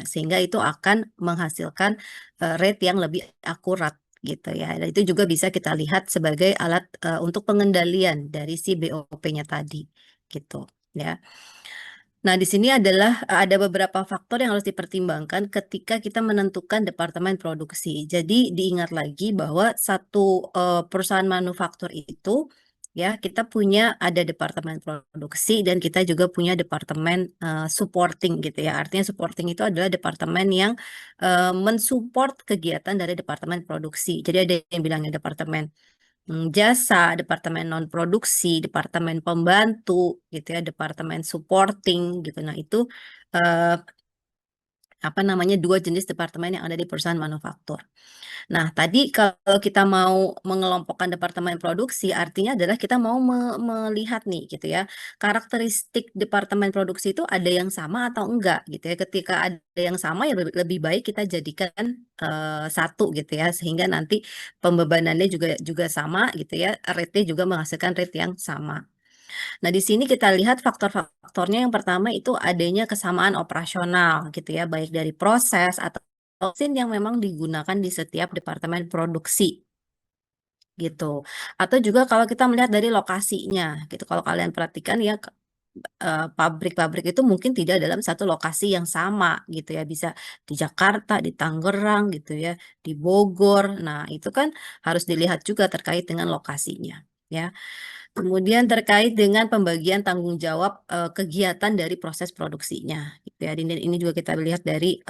sehingga itu akan menghasilkan rate yang lebih akurat gitu ya. Dan itu juga bisa kita lihat sebagai alat untuk pengendalian dari si BOP-nya tadi gitu ya. Nah, di sini adalah ada beberapa faktor yang harus dipertimbangkan ketika kita menentukan departemen produksi. Jadi diingat lagi bahwa satu perusahaan manufaktur itu ya kita punya ada departemen produksi dan kita juga punya departemen supporting gitu ya. Artinya supporting itu adalah departemen yang mensupport kegiatan dari departemen produksi. Jadi ada yang bilangnya departemen jasa, departemen non produksi, departemen pembantu gitu ya, departemen supporting gitu. Nah, itu eh, apa namanya dua jenis departemen yang ada di perusahaan manufaktur. Nah, tadi kalau kita mau mengelompokkan departemen produksi, artinya adalah kita mau melihat nih gitu ya, karakteristik departemen produksi itu ada yang sama atau enggak gitu ya. Ketika ada yang sama ya lebih baik kita jadikan satu gitu ya, sehingga nanti pembebanannya juga juga sama gitu ya, rate-nya juga menghasilkan rate yang sama. Nah, di sini kita lihat faktor-faktornya yang pertama itu adanya kesamaan operasional gitu ya, baik dari proses atau mesin yang memang digunakan di setiap departemen produksi gitu. Atau juga kalau kita melihat dari lokasinya gitu. Kalau kalian perhatikan ya pabrik-pabrik itu mungkin tidak dalam satu lokasi yang sama gitu ya. Bisa di Jakarta, di Tangerang gitu ya, di Bogor. Nah, itu kan harus dilihat juga terkait dengan lokasinya ya. Kemudian terkait dengan pembagian tanggung jawab kegiatan dari proses produksinya, gitu ya. Ini juga kita lihat dari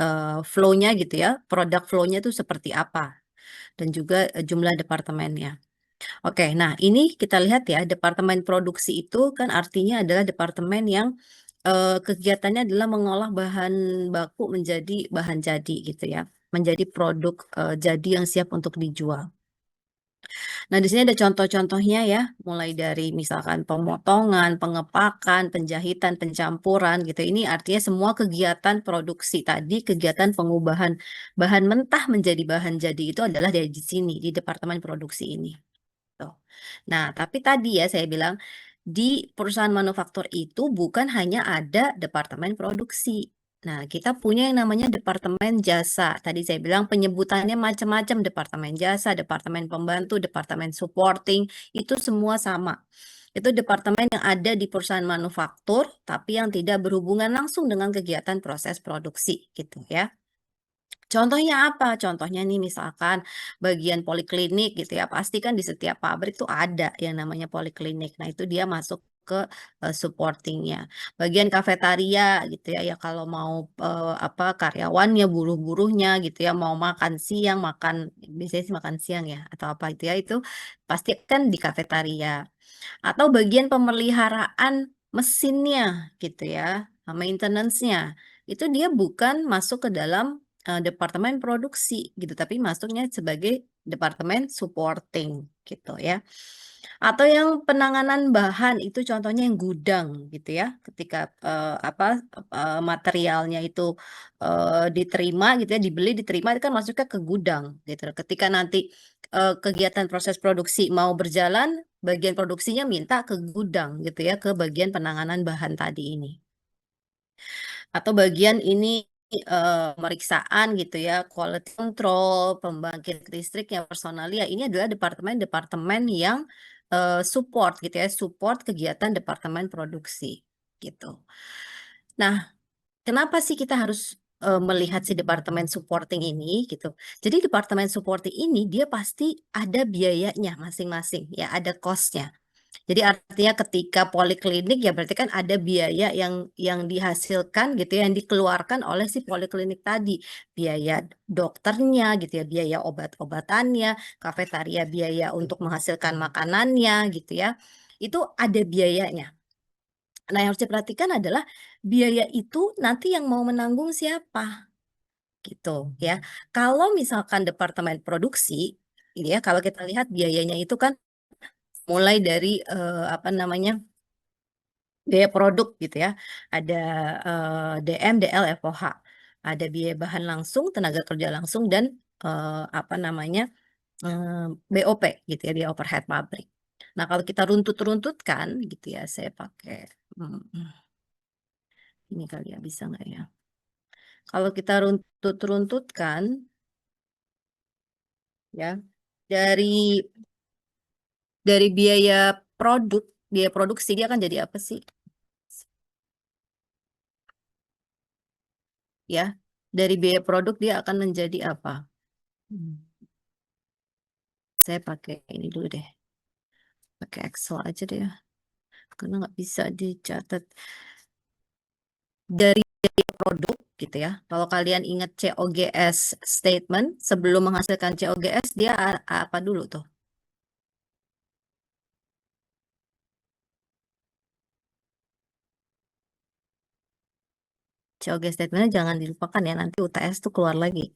flow-nya gitu ya, produk flow-nya itu seperti apa, dan juga jumlah departemennya. Oke, nah ini kita lihat ya, departemen produksi itu kan artinya adalah departemen yang kegiatannya adalah mengolah bahan baku menjadi bahan jadi gitu ya, menjadi produk jadi yang siap untuk dijual. Nah, di sini ada contoh-contohnya ya, mulai dari misalkan pemotongan, pengepakan, penjahitan, pencampuran gitu. Ini artinya semua kegiatan produksi tadi, kegiatan pengubahan bahan mentah menjadi bahan jadi itu adalah dari di sini, di departemen produksi ini. Tuh. Nah, tapi tadi ya saya bilang di perusahaan manufaktur itu bukan hanya ada departemen produksi. Nah, kita punya yang namanya departemen jasa. Tadi saya bilang penyebutannya macam-macam, departemen jasa, departemen pembantu, departemen supporting, itu semua sama. Itu departemen yang ada di perusahaan manufaktur, tapi yang tidak berhubungan langsung dengan kegiatan proses produksi, gitu ya. Contohnya apa? Contohnya nih misalkan bagian poliklinik gitu ya, pasti kan di setiap pabrik tuh ada yang namanya poliklinik. Nah, itu dia masuk ke supporting-nya. Bagian kafetaria gitu ya, ya kalau mau apa karyawannya, buruh-buruhnya gitu ya, mau makan siang, makan biasanya sih makan siang ya atau apa itu ya, itu pasti kan di kafetaria. Atau bagian pemeliharaan mesinnya gitu ya, maintenance-nya. Itu dia bukan masuk ke dalam departemen produksi gitu, tapi masuknya sebagai departemen supporting gitu ya. Atau yang penanganan bahan itu contohnya yang gudang gitu ya. Ketika apa materialnya itu diterima gitu ya, dibeli diterima itu kan masuknya ke gudang gitu. Ketika nanti kegiatan proses produksi mau berjalan, bagian produksinya minta ke gudang gitu ya, ke bagian penanganan bahan tadi ini. Atau bagian ini pemeriksaan gitu ya, quality control, pembangkit listrik yang personalia, ini adalah departemen-departemen yang support gitu ya, support kegiatan departemen produksi gitu. Nah, kenapa sih kita harus melihat si departemen supporting ini gitu? Jadi departemen supporting ini dia pasti ada biayanya masing-masing ya, ada cost-nya. Jadi artinya ketika poliklinik ya berarti kan ada biaya yang dihasilkan gitu ya, yang dikeluarkan oleh si poliklinik tadi. Biaya dokternya gitu ya, biaya obat-obatannya, kafetaria biaya untuk menghasilkan makanannya gitu ya. Itu ada biayanya. Nah, yang harus diperhatikan adalah biaya itu nanti yang mau menanggung siapa gitu ya. Kalau misalkan departemen produksi, ini ya kalau kita lihat biayanya itu kan mulai dari apa namanya biaya produk gitu ya, ada DM, DL, FOH, ada biaya bahan langsung, tenaga kerja langsung dan apa namanya BOP gitu ya, biaya overhead pabrik. Nah, kalau kita runtut-runtutkan gitu ya, saya pakai ini kali ya, bisa nggak ya? Kalau kita runtut-runtutkan, ya, dari biaya produksi dia akan jadi apa sih? Ya, dari biaya produk dia akan menjadi apa? Hmm, Saya pakai ini dulu deh, pakai Excel aja deh ya, karena nggak bisa dicatat. Dari produk gitu ya. Kalau kalian ingat COGS statement, sebelum menghasilkan COGS dia apa dulu tuh? COGS statementnya jangan dilupakan ya, nanti UTS tuh keluar lagi.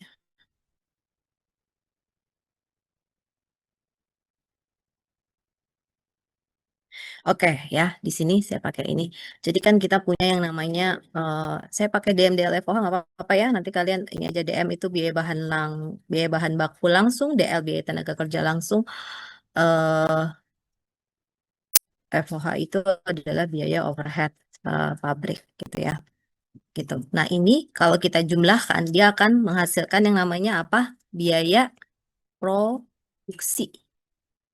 Oke ya, di sini saya pakai ini. Jadi kan kita punya yang namanya, saya pakai DMDL FOH nggak apa-apa ya. Nanti kalian ini aja DM itu biaya bahan baku langsung, DL biaya tenaga kerja langsung. FOH itu adalah biaya overhead pabrik gitu ya. Gitu. Nah, ini kalau kita jumlahkan dia akan menghasilkan yang namanya apa? Biaya produksi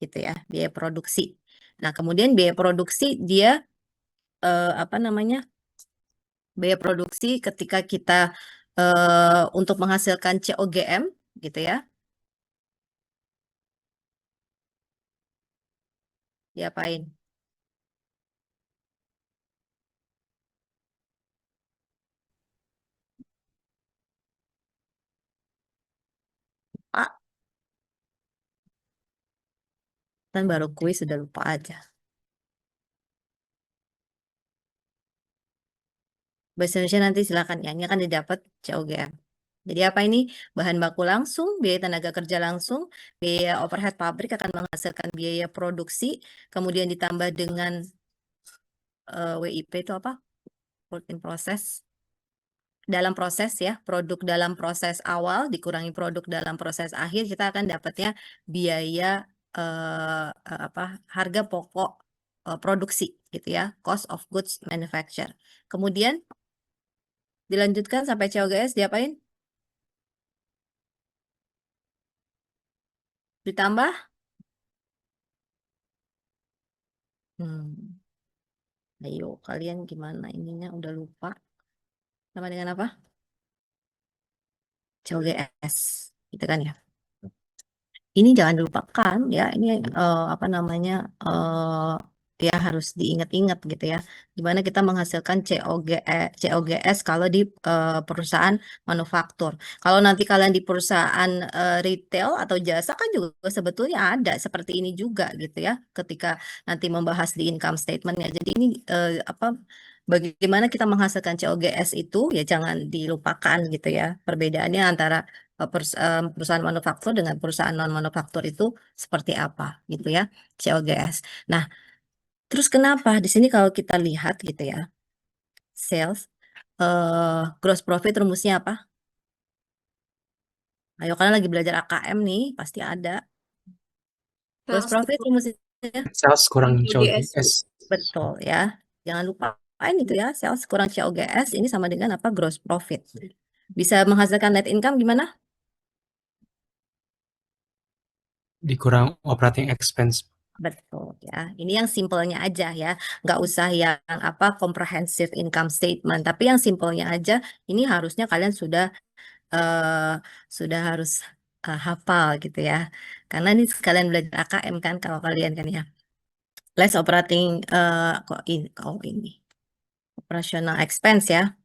gitu ya, biaya produksi. Nah, kemudian biaya produksi dia apa namanya? Biaya produksi ketika kita untuk menghasilkan COGM gitu ya. Diapain? Pak, kan baru kuis sudah lupa aja. Bahasa Indonesia nanti silakan ya. Ini akan didapat COGM. Jadi apa ini? Bahan baku langsung, biaya tenaga kerja langsung, biaya overhead pabrik akan menghasilkan biaya produksi, kemudian ditambah dengan WIP itu apa? Work in process. Dalam proses ya, produk dalam proses awal dikurangi produk dalam proses akhir, kita akan dapatnya biaya apa? Harga pokok produksi gitu ya, cost of goods manufacture. Kemudian dilanjutkan sampai COGS diapain? Ditambah? Hmm. Ayo, kalian gimana ininya? Udah lupa. Sama dengan apa? COGS. Gitu kan ya. Ini jangan dilupakan ya. Ini apa namanya? Ya harus diingat-ingat gitu ya. Gimana kita menghasilkan COGS kalau di perusahaan manufaktur. Kalau nanti kalian di perusahaan retail atau jasa kan juga sebetulnya ada seperti ini juga gitu ya. Ketika nanti membahas di income statementnya. Jadi ini apa? Bagaimana kita menghasilkan COGS itu ya jangan dilupakan gitu ya. Perbedaannya antara perusahaan manufaktur dengan perusahaan non manufaktur itu seperti apa gitu ya, COGS. Nah, terus kenapa di sini kalau kita lihat gitu ya, sales, gross profit rumusnya apa? Ayo kalian lagi belajar AKM nih, pasti ada. Gross profit rumusnya Sales kurang COGS. COGS. betul ya. Jangan lupa itu ya, sales kurang COGS ini sama dengan apa? Gross profit. Bisa menghasilkan net income gimana? Dikurang operating expense. Betul ya. Ini yang simpelnya aja ya. Nggak usah yang apa comprehensive income statement. Tapi yang simpelnya aja. Ini harusnya kalian harus hafal gitu ya. Karena ini sekalian belajar AKM kan kalau kalian kan ya. Less operating ini operational expense ya.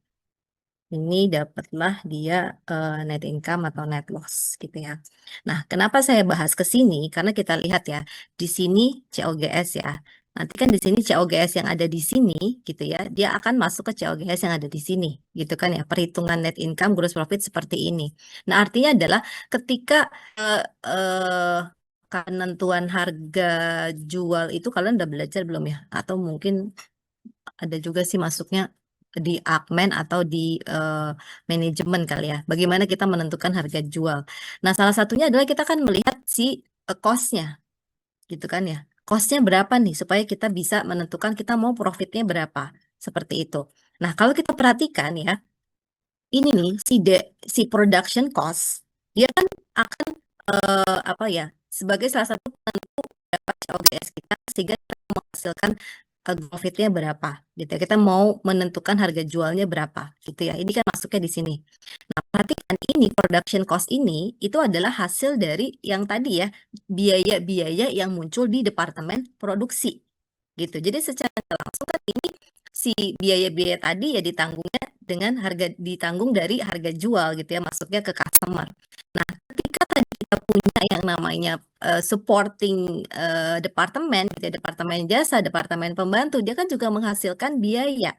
Ini dapatlah dia net income atau net loss gitu ya. Nah, kenapa saya bahas ke sini? Karena kita lihat ya, di sini COGS ya. Nanti kan di sini COGS yang ada di sini gitu ya, dia akan masuk ke COGS yang ada di sini gitu kan ya. Perhitungan net income, gross profit seperti ini. Nah, artinya adalah ketika penentuan harga jual itu kalian udah belajar belum ya? Atau mungkin ada juga sih masuknya di admin atau di manajemen kali ya. Bagaimana kita menentukan harga jual. Nah, salah satunya adalah kita kan melihat si cost-nya, gitu kan ya. Cost-nya berapa nih supaya kita bisa menentukan kita mau profitnya berapa. Seperti itu. Nah, kalau kita perhatikan ya, ini nih si production cost dia kan akan apa ya sebagai salah satu penentu berapa COGS kita sehingga kita menghasilkan profitnya berapa gitu ya. Kita mau menentukan harga jualnya berapa gitu ya. Ini kan masuknya di sini. Nah, perhatikan ini production cost ini itu adalah hasil dari yang tadi ya, biaya-biaya yang muncul di departemen produksi gitu. Jadi secara nggak langsung kan ini si biaya-biaya tadi ya ditanggungnya dengan ditanggung dari harga jual gitu ya, masuknya ke customer. Nah, ketika tadi kita punya yang namanya supporting departemen, gitu ya, departemen jasa, departemen pembantu, dia kan juga menghasilkan biaya.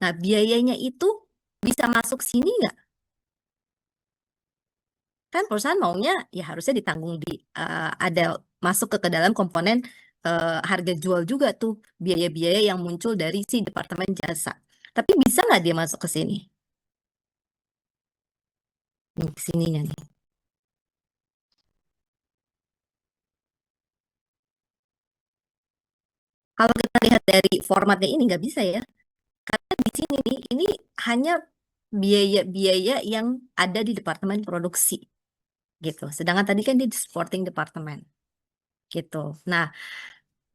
Nah, biayanya itu bisa masuk sini nggak? Kan perusahaan maunya ya harusnya ditanggung ada masuk ke dalam komponen harga jual juga tuh biaya-biaya yang muncul dari si departemen jasa. Tapi bisa nggak dia masuk ke sini? Nih, sininya nih. Kalau kita lihat dari formatnya ini nggak bisa ya. Karena di sini nih, ini hanya biaya-biaya yang ada di departemen produksi gitu. Sedangkan tadi kan di supporting departemen gitu. Nah,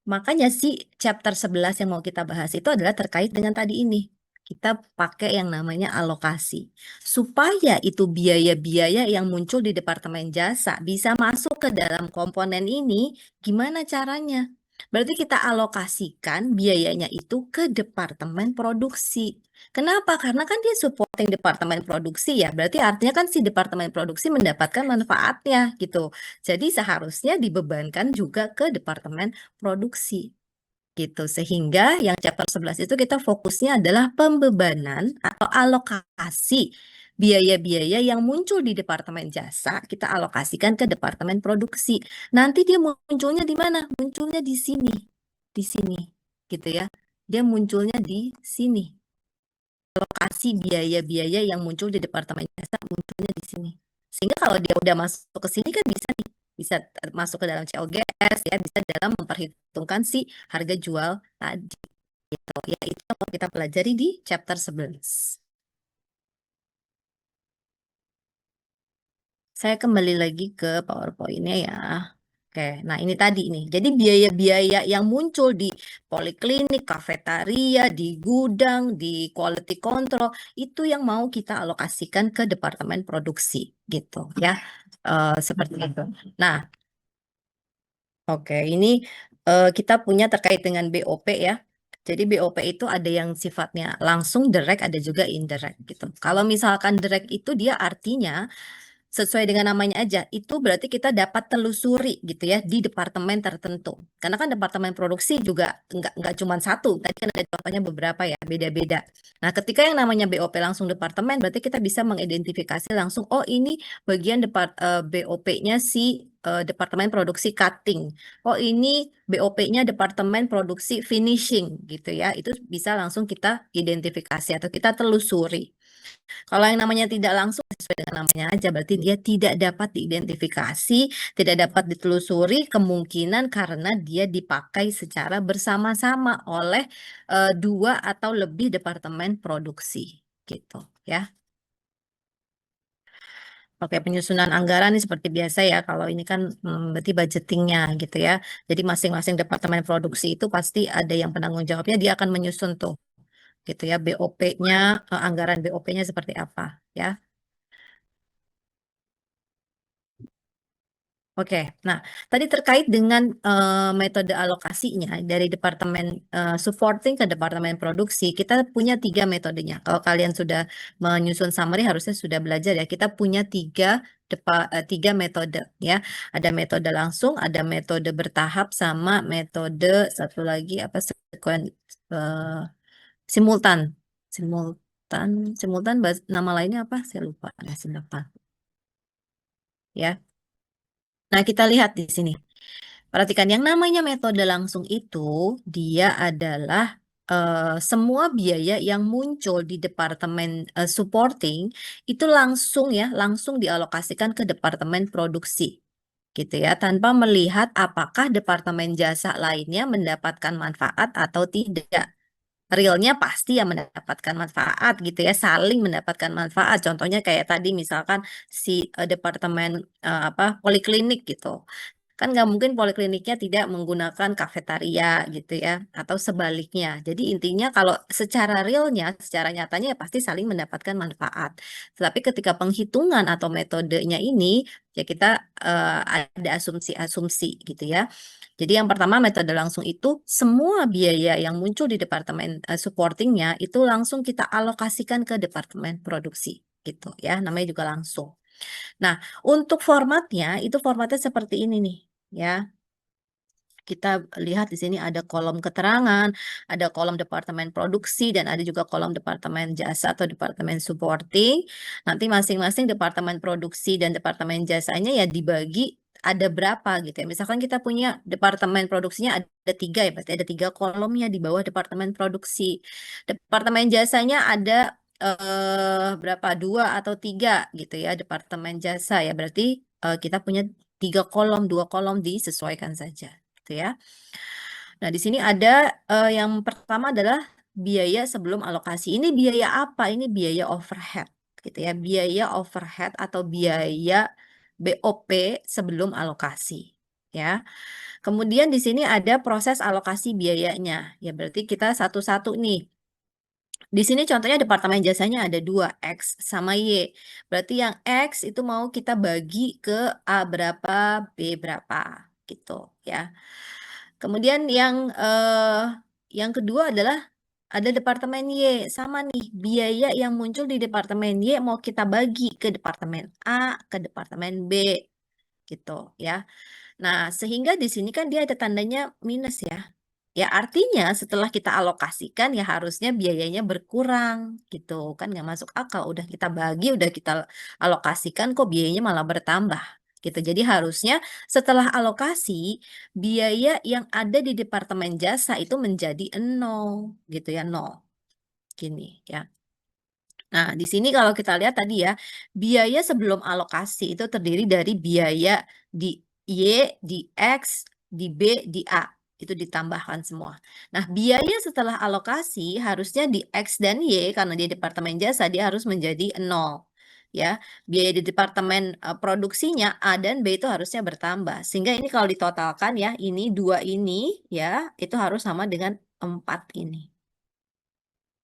makanya sih chapter 11 yang mau kita bahas itu adalah terkait dengan tadi ini. Kita pakai yang namanya alokasi. Supaya itu biaya-biaya yang muncul di departemen jasa bisa masuk ke dalam komponen ini, gimana caranya? Berarti kita alokasikan biayanya itu ke departemen produksi. Kenapa? Karena kan dia supporting departemen produksi ya. Berarti artinya kan si departemen produksi mendapatkan manfaatnya gitu. Jadi seharusnya dibebankan juga ke departemen produksi gitu. Sehingga yang chapter 11 itu kita fokusnya adalah pembebanan atau alokasi biaya-biaya yang muncul di departemen jasa, kita alokasikan ke departemen produksi. Nanti dia munculnya di mana? Munculnya di sini. Di sini. Gitu ya. Dia munculnya di sini. Alokasi biaya-biaya yang muncul di departemen jasa munculnya di sini. Sehingga kalau dia udah masuk ke sini kan bisa nih, bisa masuk ke dalam COGS ya, bisa dalam memperhitungkan si harga jual tadi gitu. Ya itu yang mau kita pelajari di chapter 11. Saya kembali lagi ke PowerPoint-nya ya. Oke, nah ini tadi nih. Jadi biaya-biaya yang muncul di poliklinik, kafetaria, di gudang, di quality control, itu yang mau kita alokasikan ke departemen produksi gitu ya. Seperti itu. Nah, oke, ini kita punya terkait dengan BOP ya. Jadi BOP itu ada yang sifatnya langsung direct, ada juga indirect gitu. Kalau misalkan direct itu dia artinya sesuai dengan namanya aja, itu berarti kita dapat telusuri gitu ya di departemen tertentu. Karena kan departemen produksi juga nggak cuma satu, tadi kan ada contohnya beberapa ya, beda-beda. Nah, ketika yang namanya BOP langsung departemen, berarti kita bisa mengidentifikasi langsung, oh ini bagian BOP-nya si departemen produksi cutting. Oh ini BOP-nya departemen produksi finishing gitu ya. Itu bisa langsung kita identifikasi atau kita telusuri. Kalau yang namanya tidak langsung sesuai dengan namanya aja, berarti dia tidak dapat diidentifikasi, tidak dapat ditelusuri kemungkinan karena dia dipakai secara bersama-sama oleh dua atau lebih departemen produksi, gitu ya. Oke, penyusunan anggaran ini seperti biasa ya. Kalau ini kan berarti budgetingnya gitu ya. Jadi masing-masing departemen produksi itu pasti ada yang penanggung jawabnya, dia akan menyusun tuh gitu ya BOP-nya, anggaran BOP-nya seperti apa ya. Oke, nah tadi terkait dengan metode alokasinya dari departemen supporting ke departemen produksi, kita punya 3 metodenya. Kalau kalian sudah menyusun summary harusnya sudah belajar ya. Kita punya tiga metode ya. Ada metode langsung, ada metode bertahap, sama metode satu lagi apa simultan. Simultan, simultan nama lainnya apa? Saya lupa. Saya lupa. Ya. Nah, kita lihat di sini. Perhatikan yang namanya metode langsung itu dia adalah semua biaya yang muncul di departemen supporting itu langsung ya, langsung dialokasikan ke departemen produksi. Gitu ya, tanpa melihat apakah departemen jasa lainnya mendapatkan manfaat atau tidak. realnya pasti ya mendapatkan manfaat gitu ya, saling mendapatkan manfaat. Contohnya kayak tadi misalkan si departemen poliklinik gitu. Kan nggak mungkin polikliniknya tidak menggunakan kafetaria gitu ya, atau sebaliknya. Jadi intinya kalau secara realnya, secara nyatanya ya pasti saling mendapatkan manfaat. Tetapi ketika penghitungan atau metodenya ini, ya kita ada asumsi-asumsi gitu ya. Jadi yang pertama metode langsung itu semua biaya yang muncul di departemen supportingnya itu langsung kita alokasikan ke departemen produksi gitu ya, namanya juga langsung. Nah, untuk formatnya, itu formatnya seperti ini nih, ya. Kita lihat di sini ada kolom keterangan, ada kolom departemen produksi, dan ada juga kolom departemen jasa atau departemen supporting. Nanti masing-masing departemen produksi dan departemen jasanya ya dibagi ada berapa gitu ya. Misalkan kita punya departemen produksinya ada 3 ya, berarti ada 3 kolomnya di bawah departemen produksi. Departemen jasanya ada berapa 2 atau 3 gitu ya, departemen jasa ya, berarti kita punya 3 kolom, 2 kolom disesuaikan saja gitu ya. Nah, di sini ada yang pertama adalah biaya sebelum alokasi. Ini biaya apa? Ini biaya overhead gitu ya. Biaya overhead atau biaya BOP sebelum alokasi ya. Kemudian di sini ada proses alokasi biayanya. Ya berarti kita satu-satu nih. Di sini contohnya departemen jasanya ada 2, X sama Y. Berarti yang X itu mau kita bagi ke A berapa, B berapa, gitu ya. Kemudian yang kedua adalah ada departemen Y, sama nih, biaya yang muncul di departemen Y mau kita bagi ke departemen A, ke departemen B, gitu ya. Nah, sehingga di sini kan dia ada tandanya minus ya. Ya artinya setelah kita alokasikan ya harusnya biayanya berkurang gitu kan nggak masuk akal. Udah kita bagi, udah kita alokasikan kok biayanya malah bertambah gitu. Jadi harusnya setelah alokasi biaya yang ada di departemen jasa itu menjadi 0 gitu ya, 0. Gini ya. Nah, di sini kalau kita lihat tadi ya, biaya sebelum alokasi itu terdiri dari biaya di Y, di X, di B, di A. Itu ditambahkan semua. Nah, biaya setelah alokasi harusnya di X dan Y, karena dia departemen jasa, dia harus menjadi 0. Ya, biaya di departemen produksinya A dan B itu harusnya bertambah. Sehingga ini kalau ditotalkan ya, ini 2 ini ya, itu harus sama dengan 4 ini.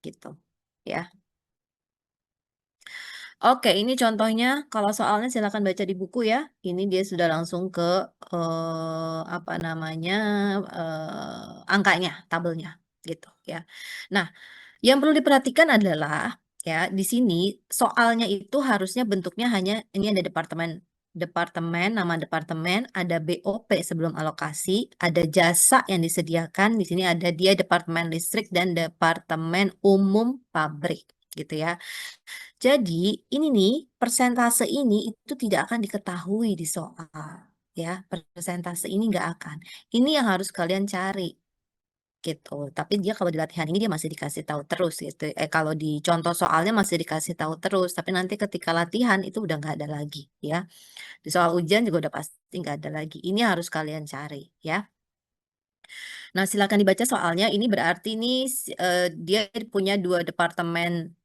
Gitu. Ya. Oke, ini contohnya. Kalau soalnya silakan baca di buku ya. Ini dia sudah langsung ke apa namanya angkanya, tabelnya, gitu ya. Nah, yang perlu diperhatikan adalah ya di sini soalnya itu harusnya bentuknya hanya ini ada departemen departemen, nama departemen, ada BOP sebelum alokasi, ada jasa yang disediakan. Di sini ada dia departemen listrik dan departemen umum pabrik, gitu ya. Jadi ini nih, persentase ini itu tidak akan diketahui di soal, ya. Persentase ini nggak akan. Ini yang harus kalian cari, gitu. Tapi dia kalau di latihan ini dia masih dikasih tahu terus gitu. Kalau di contoh soalnya masih dikasih tahu terus, tapi nanti ketika latihan itu udah nggak ada lagi, ya. Di soal ujian juga udah pasti nggak ada lagi. Ini harus kalian cari, ya. Nah, silakan dibaca soalnya. Ini berarti nih dia punya 2 departemen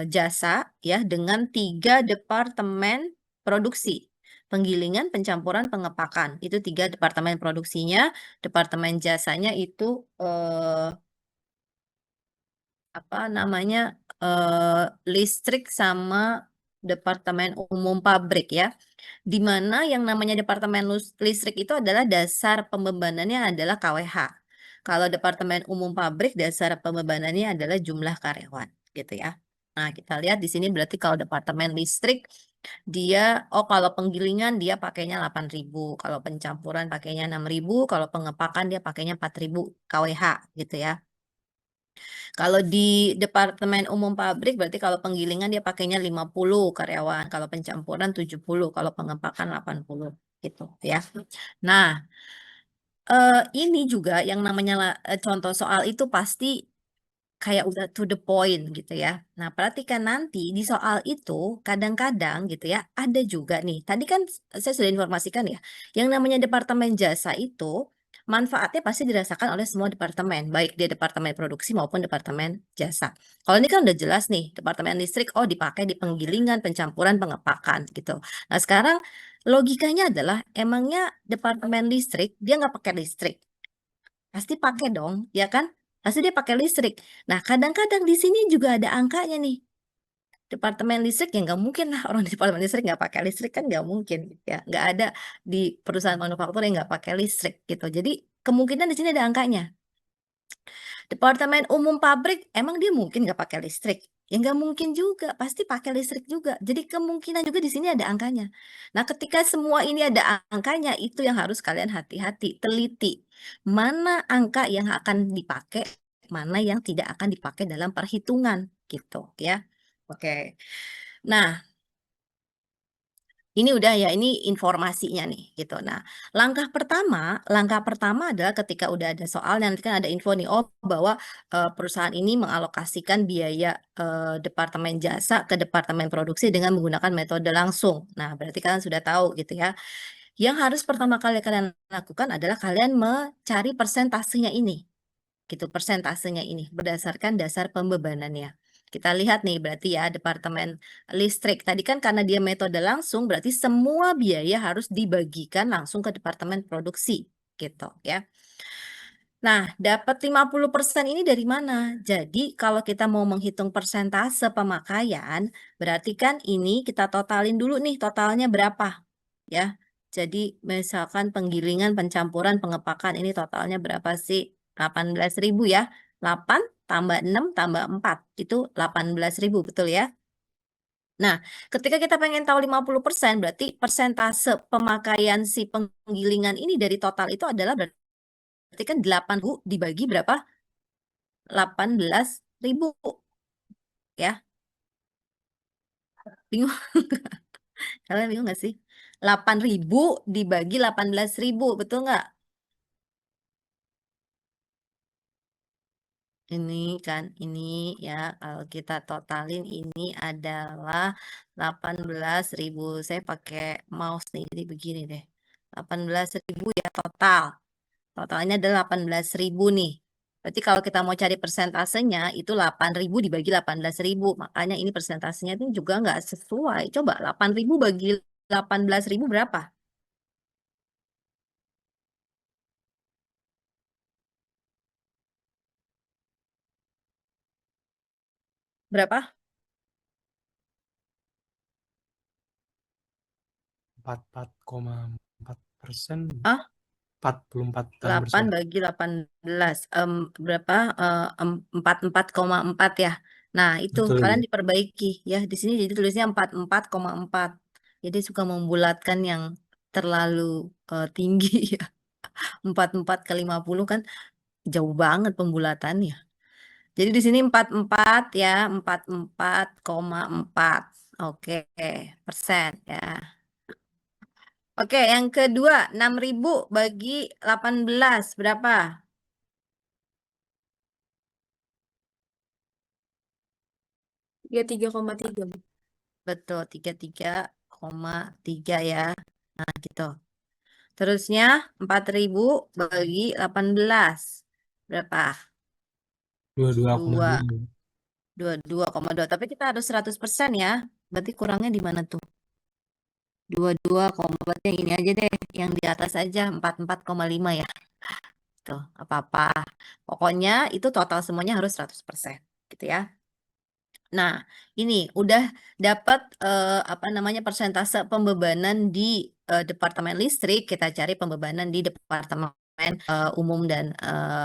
jasa ya dengan 3 departemen produksi. Penggilingan, pencampuran, pengepakan. Itu 3 departemen produksinya, departemen jasanya itu apa namanya listrik sama departemen umum pabrik ya. Di mana yang namanya departemen listrik itu adalah dasar pembebanannya adalah KWH. Kalau departemen umum pabrik dasar pembebanannya adalah jumlah karyawan, gitu ya. Nah, kita lihat di sini berarti kalau departemen listrik dia kalau penggilingan dia pakainya 8.000, kalau pencampuran pakainya 6.000, kalau pengepakan dia pakainya 4.000 KWH gitu ya. Kalau di departemen umum pabrik berarti kalau penggilingan dia pakainya 50 karyawan, kalau pencampuran 70, kalau pengepakan 80 gitu ya. Nah, ini juga yang namanya contoh soal itu pasti kayak udah to the point gitu ya. Nah, perhatikan nanti di soal itu kadang-kadang gitu ya, ada juga nih, tadi kan saya sudah informasikan ya, yang namanya departemen jasa itu manfaatnya pasti dirasakan oleh semua departemen, baik dia departemen produksi maupun departemen jasa. Kalau ini kan udah jelas nih, departemen listrik, oh dipakai di penggilingan, pencampuran, pengepakan gitu. Nah sekarang logikanya adalah emangnya departemen listrik dia nggak pakai listrik? Pasti pakai dong, ya kan? Pasti dia pakai listrik. Nah kadang-kadang di sini juga ada angkanya nih. Departemen listrik ya nggak mungkin lah orang di departemen listrik nggak pakai listrik kan nggak mungkin ya nggak ada di perusahaan manufaktur yang nggak pakai listrik gitu jadi kemungkinan di sini ada angkanya. Departemen umum pabrik emang dia mungkin nggak pakai listrik ya nggak mungkin juga pasti pakai listrik juga jadi kemungkinan juga di sini ada angkanya. Nah ketika semua ini ada angkanya itu yang harus kalian hati-hati teliti mana angka yang akan dipakai mana yang tidak akan dipakai dalam perhitungan gitu ya. Oke. Nah, ini udah ya, ini informasinya nih, gitu. Nah, langkah pertama adalah ketika udah ada soal nanti kan ada info nih, oh bahwa, perusahaan ini mengalokasikan biaya, departemen jasa ke departemen produksi dengan menggunakan metode langsung. Nah, berarti kalian sudah tahu gitu ya. Yang harus pertama kali kalian lakukan adalah kalian mencari persentasenya ini. Gitu, persentasenya ini berdasarkan dasar pembebanannya. Kita lihat nih berarti ya departemen listrik tadi kan karena dia metode langsung berarti semua biaya harus dibagikan langsung ke departemen produksi gitu ya. Nah, dapat 50% ini dari mana? Jadi kalau kita mau menghitung persentase pemakaian, berarti kan ini kita totalin dulu nih totalnya berapa ya. Jadi misalkan penggilingan, pencampuran, pengepakan ini totalnya berapa sih? 18.000 ya. 8 tambah 6 tambah 4 itu 18.000 betul ya? Nah, ketika kita pengen tahu 50% berarti persentase pemakaian si penggilingan ini dari total itu adalah berarti kan 8.000 dibagi berapa? 18.000 ya. Bingung? Kalian bingung nggak sih? 8.000 dibagi 18.000 betul nggak? Ini kan, ini ya, kalau kita totalin ini adalah 18.000. Saya pakai mouse nih, jadi begini deh. 18.000 ya total. Totalnya adalah 18.000 nih. Berarti kalau kita mau cari persentasenya, itu 8.000 dibagi 18.000. Makanya ini persentasenya itu juga nggak sesuai. Coba 8.000 bagi 18.000 berapa? Berapa? 44,4%, Ah? 44-an 8 persen. bagi 18 berapa 44,4 ya. Nah, itu Betul, kalian Bu. diperbaiki ya. Di sini jadi tulisnya 44,4. Jadi suka membulatkan yang terlalu tinggi ya. 44 ke 50 kan jauh banget pembulatannya. Jadi di sini 44 ya, 44,4. Oke, persen ya. Oke, yang kedua 6.000 bagi 18 berapa? 33,3. Betul, 33,3 ya. Nah, gitu. Terusnya 4.000 bagi 18. Berapa? 2, 22,2. 22,2. Tapi kita harus 100% ya. Berarti kurangnya di mana tuh? 22, berarti yang ini aja deh. Yang di atas aja 44,5 ya. Tuh, apa-apa. Pokoknya itu total semuanya harus 100%. Gitu ya. Nah, ini udah dapat apa namanya persentase pembebanan di departemen listrik, kita cari pembebanan di departemen umum dan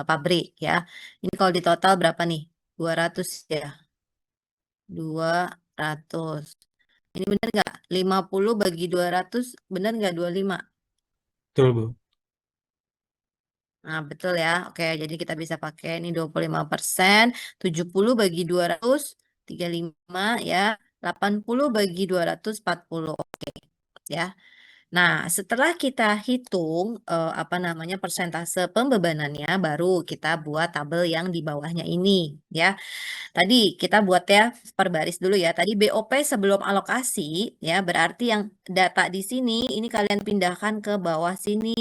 pabrik ya. Ini kalau di total berapa nih? 200 ya. 200. Ini benar nggak? 50 bagi 200 benar nggak 25? Betul, Bu. Nah, betul ya. Oke, jadi kita bisa pakai ini 25%, 70 bagi 200, 35 ya, 80 bagi 240. Oke, ya. Nah, setelah kita hitung apa namanya persentase pembebanannya, baru kita buat tabel yang di bawahnya ini, ya. Tadi kita buat ya per baris dulu ya. Tadi BOP sebelum alokasi, ya berarti yang data di sini ini kalian pindahkan ke bawah sini.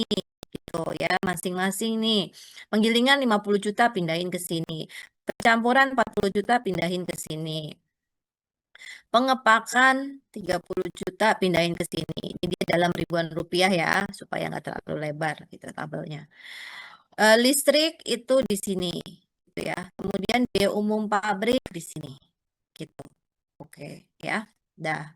gitu ya, masing-masing nih. Penggilingan 50 juta pindahin ke sini. Pencampuran 40 juta pindahin ke sini. Pengepakan 30 juta pindahin ke sini. Ini dia dalam ribuan rupiah ya, supaya nggak terlalu lebar gitu tabelnya. Listrik itu di sini gitu ya. Kemudian biaya umum pabrik di sini. Gitu. Oke, ya. Dah.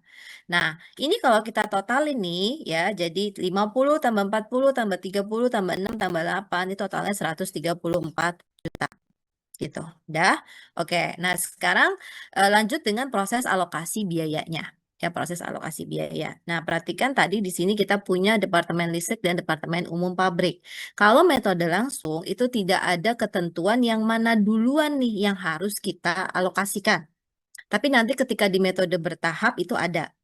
Nah, ini kalau kita total ini ya, jadi 50 tambah 40 tambah 30 tambah 6 tambah 8, ini totalnya 134 juta. Gitu. Dah. Oke. Nah, sekarang lanjut dengan proses alokasi biayanya. Ya, proses alokasi biaya. Nah, perhatikan tadi di sini kita punya departemen listrik dan departemen umum pabrik. Kalau metode langsung itu tidak ada ketentuan yang mana duluan nih yang harus kita alokasikan. Tapi nanti ketika di metode bertahap itu ada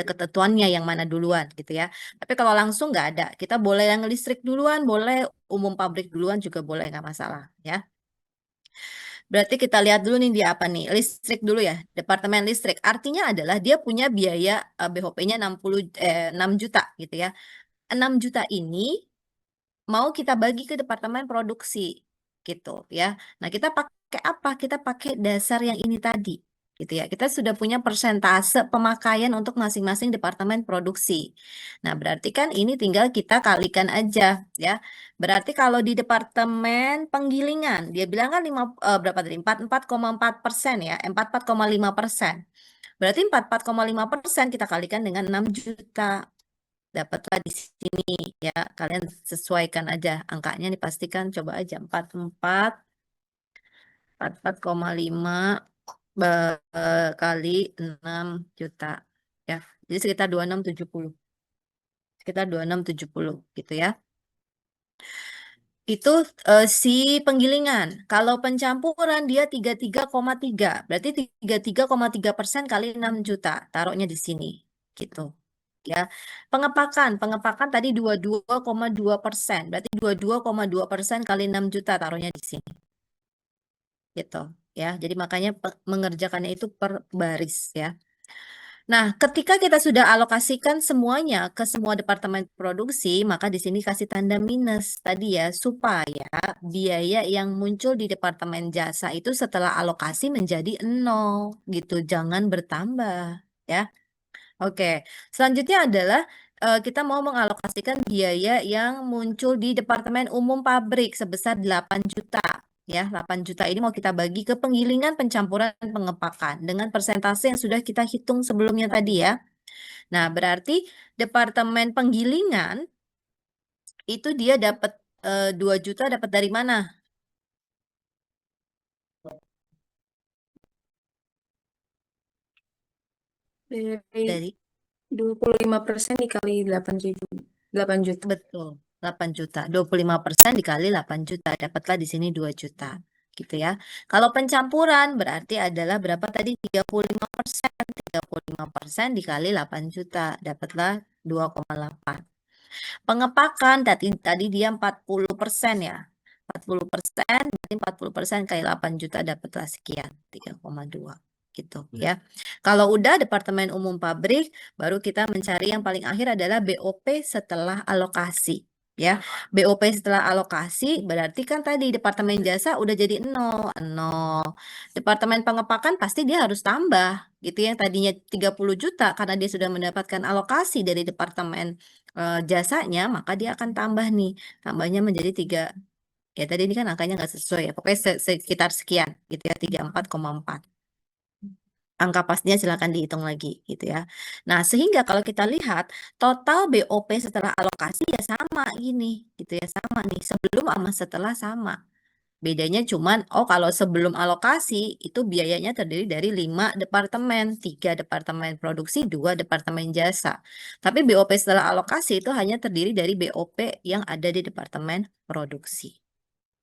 ketentuannya yang mana duluan gitu ya. Tapi kalau langsung nggak ada. Kita boleh yang listrik duluan, boleh umum pabrik duluan juga boleh, nggak masalah ya. Berarti kita lihat dulu nih dia apa nih? Listrik dulu ya, departemen listrik. Artinya adalah dia punya biaya BHP-nya 6 juta gitu ya. 6 juta ini mau kita bagi ke departemen produksi gitu ya. Nah, kita pakai apa? Kita pakai dasar yang ini tadi gitu ya. Kita sudah punya persentase pemakaian untuk masing-masing departemen produksi. Nah, berarti kan ini tinggal kita kalikan aja ya. Berarti kalau di departemen penggilingan, dia bilang kan berapa tadi? 44,4% ya, 44,5%. Berarti 44,5% kita kalikan dengan 6 juta. Dapatlah di sini ya, kalian sesuaikan aja angkanya nih, pastikan coba aja 44,5 kali 6 juta ya. Jadi sekitar 2670. Sekitar 2670 gitu ya. Itu si penggilingan. Kalau pencampuran dia 33,3. Berarti 33,3% kali 6 juta. Taruhnya di sini gitu. Ya. Pengepakan tadi 22,2%. Berarti 22,2% kali 6 juta taruhnya di sini. Gitu ya. Jadi makanya mengerjakannya itu per baris ya. Nah, ketika kita sudah alokasikan semuanya ke semua departemen produksi, maka di sini kasih tanda minus tadi ya, supaya biaya yang muncul di departemen jasa itu setelah alokasi menjadi 0 gitu, jangan bertambah ya. Oke, selanjutnya adalah kita mau mengalokasikan biaya yang muncul di departemen umum pabrik sebesar 8 juta. Ya, 8 juta ini mau kita bagi ke penggilingan, pencampuran, dan pengepakan dengan persentase yang sudah kita hitung sebelumnya tadi ya. Nah, berarti departemen penggilingan itu dia dapat 2 juta dapat dari mana? Dari Dari 25% dikali 8 juta. Betul, 8 juta. 25% dikali 8 juta. Dapatlah di sini 2 juta. Gitu ya. Kalau pencampuran berarti adalah berapa tadi? 35%. 35% dikali 8 juta. Dapatlah 2,8. Pengepakan tadi dia 40% ya. 40%, berarti 40% kali 8 juta dapatlah sekian, 3,2 gitu ya. Kalau udah departemen umum pabrik, baru kita mencari yang paling akhir adalah BOP setelah alokasi ya. BOP setelah alokasi berarti kan tadi departemen jasa udah jadi 0, 0. Departemen pengepakan pasti dia harus tambah gitu ya. Yang tadinya 30 juta karena dia sudah mendapatkan alokasi dari departemen jasanya, maka dia akan tambah nih. Tambahnya menjadi 3. Ya tadi ini kan angkanya nggak sesuai ya. Pokoknya sekitar sekian gitu ya, 34,4. Angka pastinya silakan dihitung lagi gitu ya. Nah, sehingga kalau kita lihat total BOP setelah alokasi ya sama ini gitu ya, sama nih, sebelum sama setelah sama. Bedanya cuman kalau sebelum alokasi itu biayanya terdiri dari 5 departemen, 3 departemen produksi, 2 departemen jasa. Tapi BOP setelah alokasi itu hanya terdiri dari BOP yang ada di departemen produksi.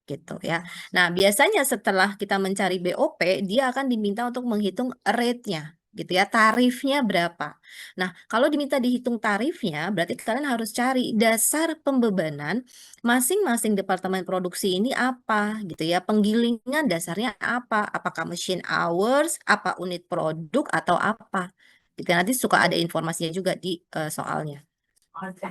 Gitu ya. Nah, biasanya setelah kita mencari BOP, dia akan diminta untuk menghitung rate-nya, gitu ya, tarifnya berapa. Nah, kalau diminta dihitung tarifnya, berarti kalian harus cari dasar pembebanan masing-masing departemen produksi ini apa, gitu ya. Penggilingan dasarnya apa? Apakah machine hours, apa unit produk, atau apa? Gitu. Nanti suka ada informasinya juga di soalnya.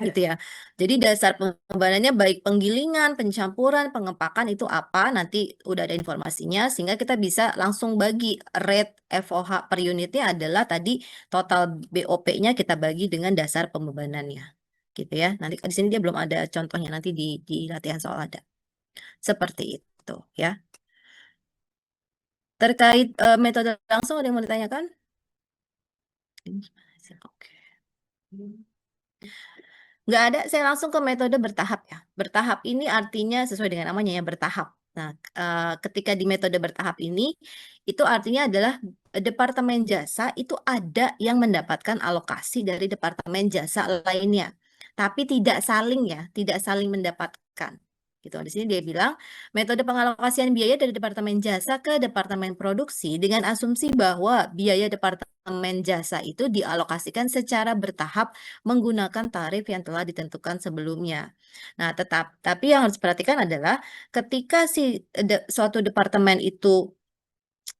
gitu ya. Jadi dasar pembebanannya baik penggilingan, pencampuran, pengepakan itu apa, nanti udah ada informasinya sehingga kita bisa langsung bagi rate FOH per unitnya adalah tadi total BOP-nya kita bagi dengan dasar pembebanannya. Gitu ya. Nanti di sini dia belum ada contohnya, nanti di latihan soal ada. Seperti itu ya. Terkait metode langsung ada yang mau ditanyakan? Oke. Nggak ada, saya langsung ke metode bertahap ya. Bertahap ini artinya sesuai dengan namanya ya, bertahap. Nah, ketika di metode bertahap ini, itu artinya adalah departemen jasa itu ada yang mendapatkan alokasi dari departemen jasa lainnya. Tapi tidak saling ya, tidak saling mendapatkan. Gitu. Di sini dia bilang, metode pengalokasian biaya dari departemen jasa ke departemen produksi dengan asumsi bahwa biaya departemen jasa itu dialokasikan secara bertahap menggunakan tarif yang telah ditentukan sebelumnya. Nah, tapi yang harus diperhatikan adalah ketika suatu departemen itu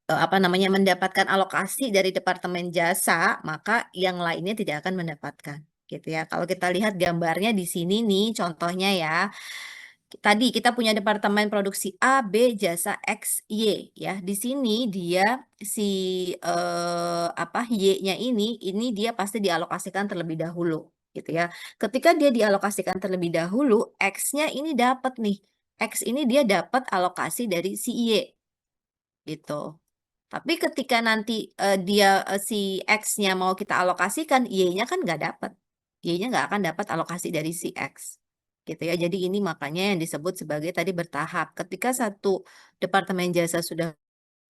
apa namanya mendapatkan alokasi dari departemen jasa, maka yang lainnya tidak akan mendapatkan, gitu ya. Kalau kita lihat gambarnya di sini nih, contohnya ya. Tadi kita punya departemen produksi A, B, jasa X, Y ya. Di sini dia apa Y-nya ini dia pasti dialokasikan terlebih dahulu gitu ya. Ketika dia dialokasikan terlebih dahulu, X-nya ini dapat nih. X ini dia dapat alokasi dari si Y gitu. Tapi ketika nanti si X-nya mau kita alokasikan, Y-nya kan nggak dapat. Y-nya nggak akan dapat alokasi dari si X. Gitu ya. Jadi ini makanya yang disebut sebagai tadi bertahap. Ketika satu departemen jasa sudah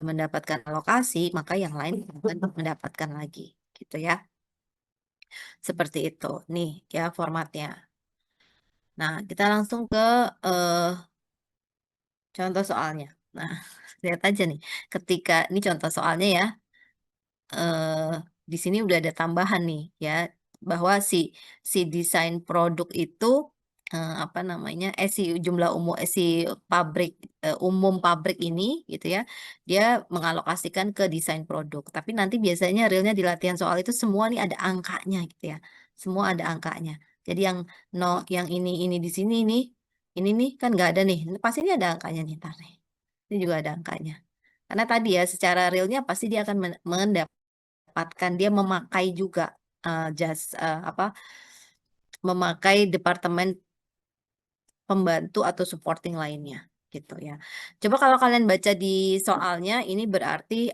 mendapatkan alokasi, maka yang lain akan mendapatkan lagi. Gitu ya. Seperti itu. Nih ya formatnya. Nah, kita langsung ke contoh soalnya. Nah, lihat aja nih. Ketika ini contoh soalnya ya. Di sini udah ada tambahan nih ya bahwa si desain produk itu apa namanya si jumlah umum si pabrik umum pabrik ini gitu ya dia mengalokasikan ke desain produk tapi nanti biasanya realnya di latihan soal itu semua nih ada angkanya gitu ya semua ada angkanya jadi yang ini di sini nih ini kan nggak ada nih pasti ini ada angkanya nih tar nih. Ini juga ada angkanya karena tadi ya secara realnya pasti dia akan mendapatkan dia memakai juga apa memakai departemen pembantu atau supporting lainnya gitu ya. Coba kalau kalian baca di soalnya ini berarti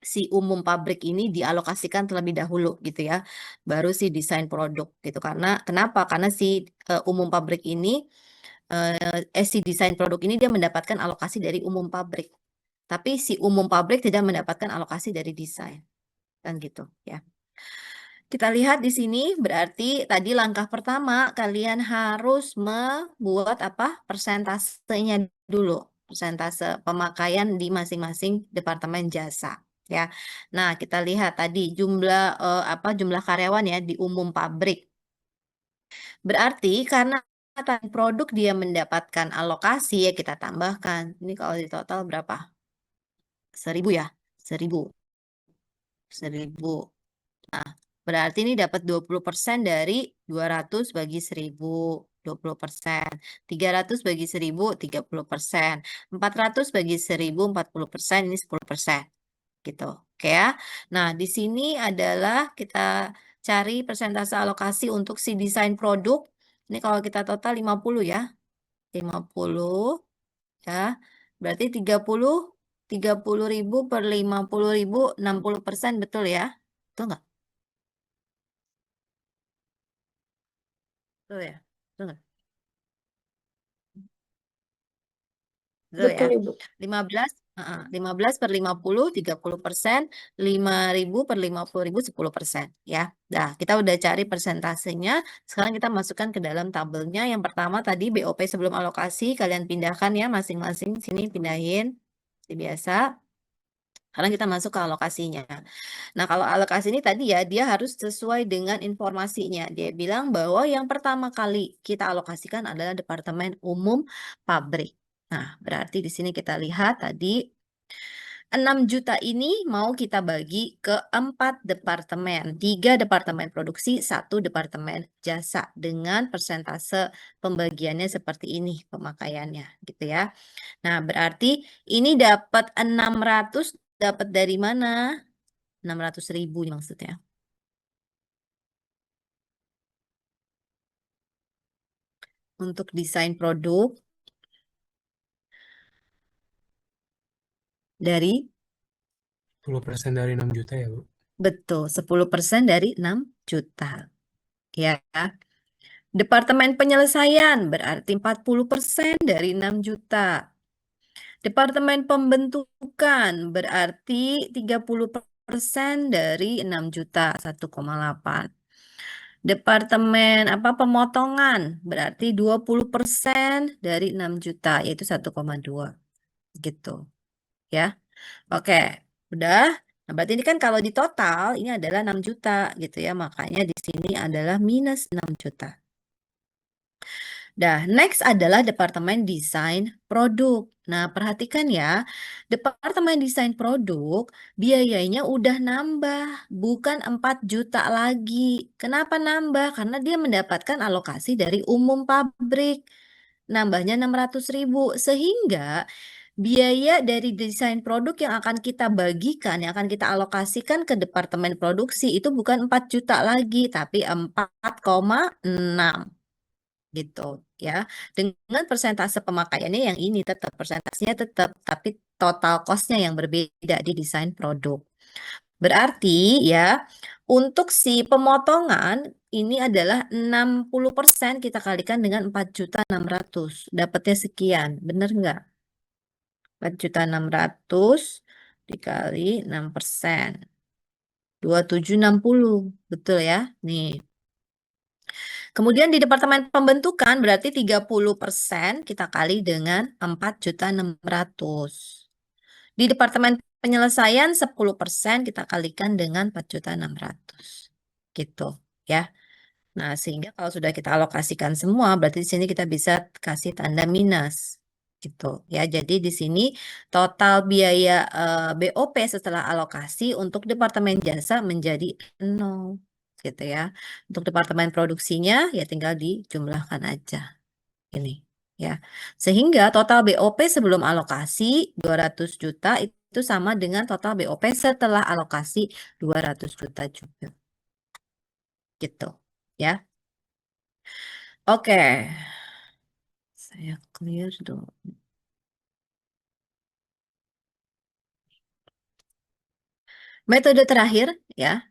si umum pabrik ini dialokasikan terlebih dahulu gitu ya. Baru si desain produk gitu kenapa? Karena si umum pabrik ini si desain produk ini dia mendapatkan alokasi dari umum pabrik. Tapi si umum pabrik tidak mendapatkan alokasi dari desain. Kan gitu ya. Kita lihat di sini berarti tadi langkah pertama kalian harus membuat apa? Persentasenya dulu. Persentase pemakaian di masing-masing departemen jasa ya. Nah, kita lihat tadi jumlah jumlah karyawan ya di umum pabrik. Berarti karena produk dia mendapatkan alokasi ya kita tambahkan. Ini kalau di total berapa? 1000 ya. 1000. 1000. Nah, berarti ini dapat 20% dari 200 bagi 1000, 20%. 300 bagi 1000, 30%. 400 bagi 1000, 40%, ini 10%. Gitu. Oke ya. Nah, di sini adalah kita cari persentase alokasi untuk si desain produk. Ini kalau kita total 50 ya. 50 ya. Berarti 30.000 per 50.000, 60%, betul ya? Betul nggak? Betul ya? Betul nggak? Betul ya? Betul, Ibu. 15 per 50, 30%, 5.000 per 50.000, 10%. Ya. Nah, kita udah cari persentasenya. Sekarang kita masukkan ke dalam tabelnya. Yang pertama tadi BOP sebelum alokasi. Kalian pindahkan ya masing-masing. Sini pindahin. Seperti biasa. Sekarang kita masuk ke alokasinya. Nah, kalau alokasi ini tadi ya, dia harus sesuai dengan informasinya. Dia bilang bahwa yang pertama kali kita alokasikan adalah Departemen Umum Pabrik. Nah, berarti di sini kita lihat tadi 6 juta ini mau kita bagi ke 4 departemen, 3 departemen produksi, 1 departemen jasa dengan persentase pembagiannya seperti ini pemakaiannya gitu ya. Nah, berarti ini dapat 600 dapat dari mana? 600.000 maksudnya. Untuk desain produk dari 10% dari 6 juta ya, Bu? betul 10% dari 6 juta. Ya. Departemen penyelesaian berarti 40% dari 6 juta. Departemen pembentukan berarti 30% dari 6 juta 1,8. Departemen pemotongan berarti 20% dari 6 juta yaitu 1,2 gitu ya. Oke, udah. Nah, berarti ini kan kalau di total ini adalah 6 juta gitu ya. Makanya di sini adalah minus 6 juta. Nah, next adalah Departemen Desain Produk. Nah, perhatikan ya, Departemen Desain Produk biayanya udah nambah, bukan 4 juta lagi. Kenapa nambah? Karena dia mendapatkan alokasi dari umum pabrik. Nambahnya 600.000, sehingga biaya dari desain produk yang akan kita bagikan, yang akan kita alokasikan ke Departemen Produksi itu bukan 4 juta lagi, tapi 4,6 gitu ya. Dengan persentase pemakaiannya yang ini tetap, persentasenya tetap, tapi total cost-nya yang berbeda di desain produk. Berarti ya, untuk si pemotongan ini adalah 60% kita kalikan dengan 4.600.000. Dapatnya sekian, bener nggak? 4.600.000 dikali 6%. 2.760, betul ya? Nih. Kemudian di Departemen Pembentukan berarti 30% kita kali dengan 4.600.000. Di Departemen Penyelesaian 10% kita kalikan dengan 4.600.000. Gitu ya. Nah, sehingga kalau sudah kita alokasikan semua berarti di sini kita bisa kasih tanda minus. Gitu ya. Jadi di sini total biaya BOP setelah alokasi untuk Departemen Jasa menjadi 0 gitu ya. Untuk departemen produksinya ya tinggal dijumlahkan aja ini ya. Sehingga total BOP sebelum alokasi 200 juta itu sama dengan total BOP setelah alokasi 200 juta juga. Gitu ya. Oke. Saya clear dulu. Metode terakhir ya.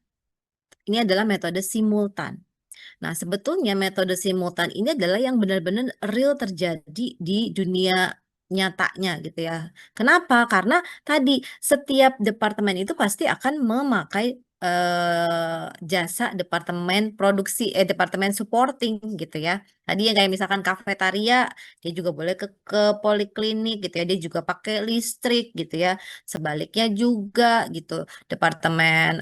Ini adalah metode simultan. Nah, sebetulnya metode simultan ini adalah yang benar-benar real terjadi di dunia nyatanya gitu ya. Kenapa? Karena tadi setiap departemen itu pasti akan memakai jasa departemen produksi, departemen supporting gitu ya. Tadi yang kayak misalkan kafetaria, dia juga boleh ke poliklinik gitu ya. Dia juga pakai listrik gitu ya. Sebaliknya juga gitu. Departemen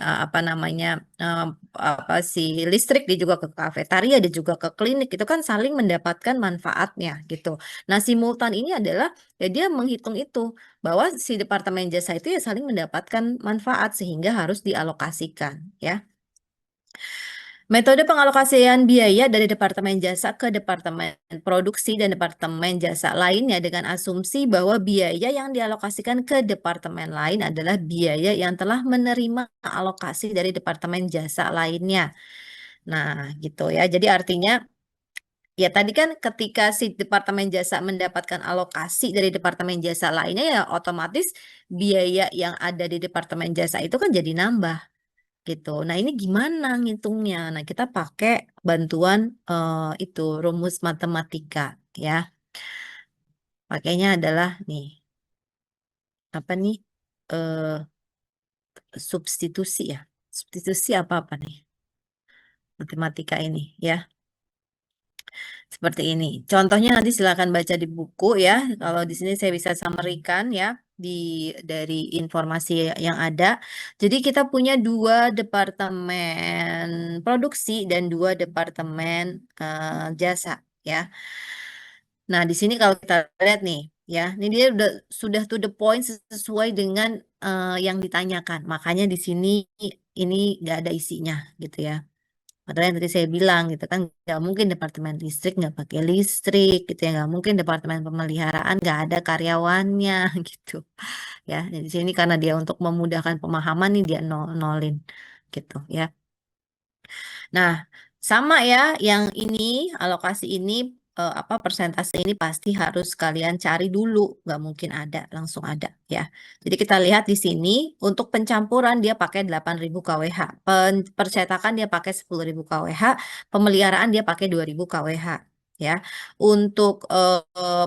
listrik dia juga ke kafetaria, dia juga ke klinik, itu kan saling mendapatkan manfaatnya gitu. Nah, simultan ini adalah ya dia menghitung itu bahwa si Departemen Jasa itu ya saling mendapatkan manfaat sehingga harus dialokasikan ya. Metode pengalokasian biaya dari Departemen Jasa ke Departemen Produksi dan Departemen Jasa lainnya dengan asumsi bahwa biaya yang dialokasikan ke departemen lain adalah biaya yang telah menerima alokasi dari Departemen Jasa lainnya. Nah, gitu ya. Jadi artinya ya tadi kan ketika si Departemen Jasa mendapatkan alokasi dari Departemen Jasa lainnya ya otomatis biaya yang ada di Departemen Jasa itu kan jadi nambah gitu. Nah, ini gimana ngitungnya? Nah, kita pakai bantuan itu rumus matematika ya. Pakainya adalah nih. Apa nih? Substitusi ya. Substitusi apa nih? Matematika ini ya. Seperti ini. Contohnya nanti silakan baca di buku ya. Kalau di sini saya bisa summary-kan ya dari informasi yang ada. Jadi kita punya 2 departemen produksi dan 2 departemen jasa ya. Nah, di sini kalau kita lihat nih ya, ini dia sudah to the point sesuai dengan yang ditanyakan. Makanya di sini ini nggak ada isinya gitu ya. Padahal yang tadi saya bilang gitu kan, nggak mungkin departemen listrik nggak pakai listrik gitu ya, nggak mungkin departemen pemeliharaan nggak ada karyawannya gitu ya. Jadi di sini karena dia untuk memudahkan pemahaman nih dia nolin gitu ya. Nah, sama ya yang ini alokasi ini apa persentase ini pasti harus kalian cari dulu, nggak mungkin ada langsung ada ya. Jadi kita lihat di sini untuk pencampuran dia pakai 8.000 kWh, percetakan dia pakai 10.000 kWh, pemeliharaan dia pakai 2.000 kWh ya. Untuk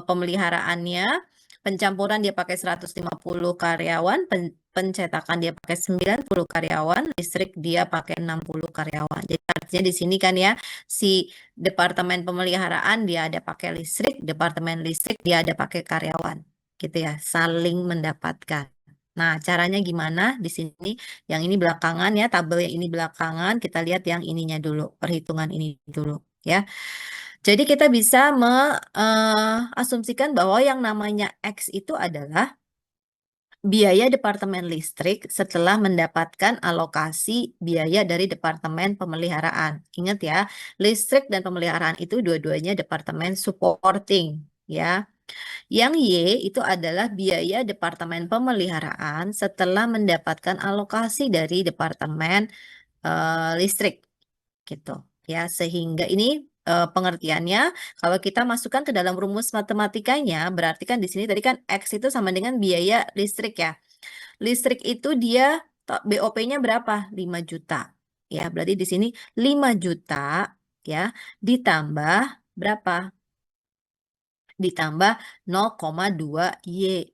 pemeliharaannya pencampuran dia pakai 150 karyawan, pencetakan dia pakai 90 karyawan, listrik dia pakai 60 karyawan. Jadi artinya di sini kan ya, si departemen pemeliharaan dia ada pakai listrik, departemen listrik dia ada pakai karyawan. Gitu ya, saling mendapatkan. Nah, caranya gimana? Di sini yang ini belakangan ya, tabel yang ini belakangan, kita lihat yang ininya dulu, perhitungan ini dulu ya. Jadi kita bisa mengasumsikan bahwa yang namanya X itu adalah biaya departemen listrik setelah mendapatkan alokasi biaya dari departemen pemeliharaan. Ingat ya, listrik dan pemeliharaan itu dua-duanya departemen supporting ya. Yang Y itu adalah biaya departemen pemeliharaan setelah mendapatkan alokasi dari departemen listrik gitu ya. Sehingga ini pengertiannya kalau kita masukkan ke dalam rumus matematikanya berarti kan di sini tadi kan X itu sama dengan biaya listrik ya. Listrik itu dia BOP-nya berapa? 5 juta. Ya, berarti di sini 5 juta ya ditambah berapa? Ditambah 0,2 Y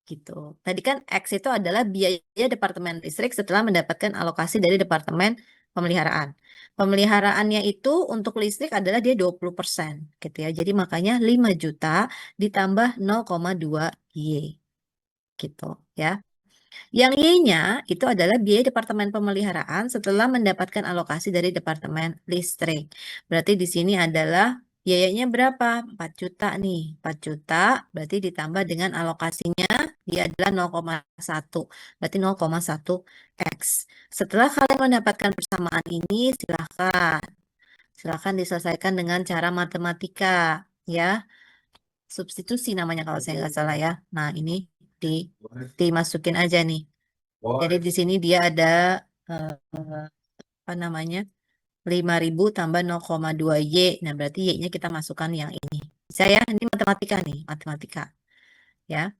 gitu. Tadi kan X itu adalah biaya departemen listrik setelah mendapatkan alokasi dari departemen pemeliharaan. Pemeliharaannya itu untuk listrik adalah dia 20% gitu ya. Jadi makanya 5 juta ditambah 0,2 Y gitu ya. Yang Y-nya itu adalah biaya departemen pemeliharaan setelah mendapatkan alokasi dari departemen listrik. Berarti di sini adalah biayanya berapa? 4 juta nih. 4 juta berarti ditambah dengan alokasinya dia adalah 0,1. Berarti 0,1 X. Setelah kalian mendapatkan persamaan ini, silahkan diselesaikan dengan cara matematika ya. Substitusi namanya kalau saya nggak salah ya. Nah, ini dimasukin aja nih. Jadi di sini dia ada apa namanya? 5.000 tambah 0,2 Y. Nah, berarti Y-nya kita masukkan yang ini. Bisa ya? Ini matematika nih, matematika. Ya.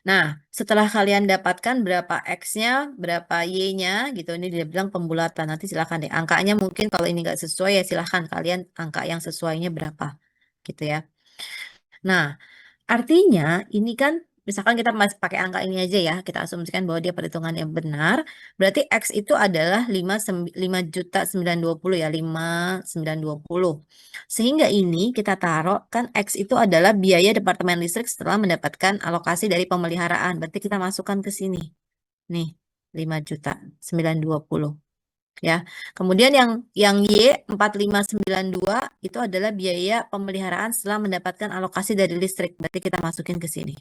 Nah, setelah kalian dapatkan berapa X-nya, berapa Y-nya, gitu. Ini dia bilang pembulatan. Nanti silahkan deh. Angkanya mungkin kalau ini nggak sesuai ya silahkan kalian angka yang sesuainya berapa. Gitu ya. Nah, artinya ini kan misalkan kita masih pakai angka ini aja ya, kita asumsikan bahwa dia perhitungan yang benar, berarti X itu adalah 5.920 ya, 5.920. Sehingga ini kita taruh kan X itu adalah biaya departemen listrik setelah mendapatkan alokasi dari pemeliharaan. Berarti kita masukkan ke sini. Nih, 5.920 ya. Kemudian yang Y 4592 itu adalah biaya pemeliharaan setelah mendapatkan alokasi dari listrik. Berarti kita masukin ke sini.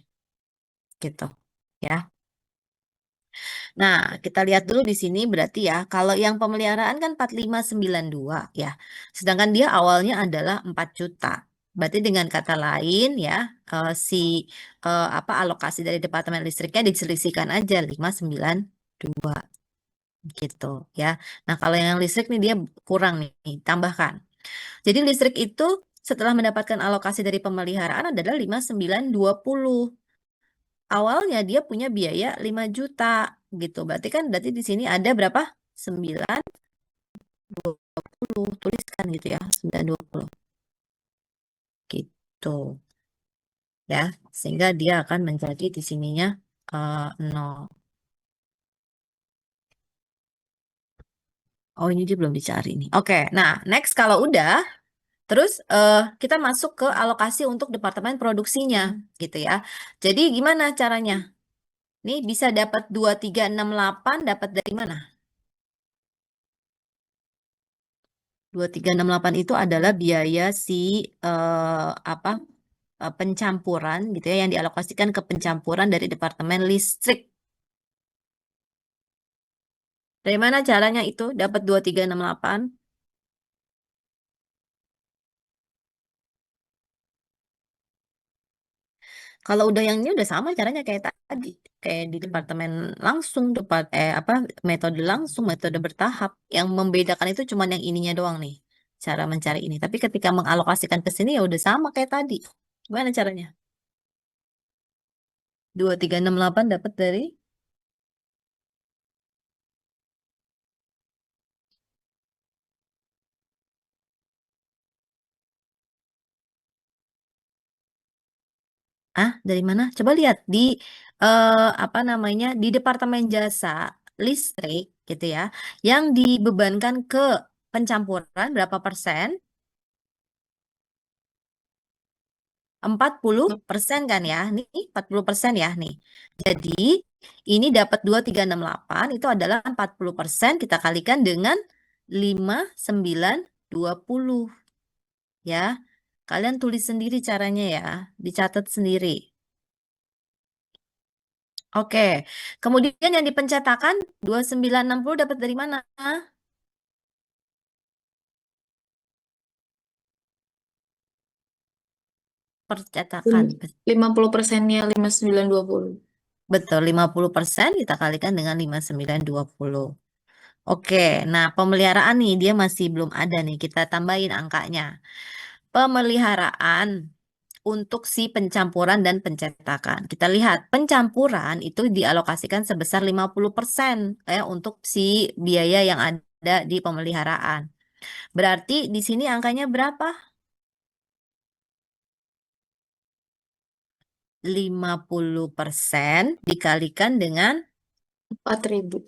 Gitu ya. Nah, kita lihat dulu di sini berarti ya, kalau yang pemeliharaan kan 4592 ya. Sedangkan dia awalnya adalah 4 juta. Berarti dengan kata lain ya, apa alokasi dari departemen listriknya diselisihkan aja 592 gitu ya. Nah, kalau yang listrik nih dia kurang nih, tambahkan. Jadi listrik itu setelah mendapatkan alokasi dari pemeliharaan adalah 5.920. Awalnya dia punya biaya 5 juta gitu. Berarti di sini ada berapa? 920. Tuliskan gitu ya, 920. Gitu. Ya, sehingga dia akan menjadi di sininya 0. Oh, ini dia belum dicari nih. Oke, nah next kalau udah, terus kita masuk ke alokasi untuk departemen produksinya, gitu ya. Jadi gimana caranya? Nih bisa dapat 2368, dapat dari mana? 2368 itu adalah biaya si pencampuran gitu ya yang dialokasikan ke pencampuran dari departemen listrik Dari mana caranya itu dapat 2368? Kalau udah yang ini udah sama caranya kayak tadi, kayak di departemen langsung, metode langsung, metode bertahap. Yang membedakan itu cuma yang ininya doang nih, cara mencari ini. Tapi ketika mengalokasikan ke sini ya udah sama kayak tadi. Gimana caranya? 2368 dapat dari dari mana? Coba lihat di di departemen jasa listrik gitu ya, yang dibebankan ke pencampuran berapa persen? 40% kan ya, nih 40% ya nih. Jadi ini dapat 2368 itu adalah 40%, kita kalikan dengan 5920 ya. Kalian tulis sendiri caranya ya, dicatat sendiri. Oke, kemudian yang dipencetakan 2960 dapat dari mana? Percetakan. 50%-nya 5920. Betul, 50% kita kalikan dengan 5920. Oke, nah pemeliharaan nih dia masih belum ada nih, kita tambahin angkanya. Pemeliharaan untuk si pencampuran dan pencetakan. Kita lihat pencampuran itu dialokasikan sebesar 50% ya untuk si biaya yang ada di pemeliharaan. Berarti di sini angkanya berapa? 50% dikalikan dengan 4.000.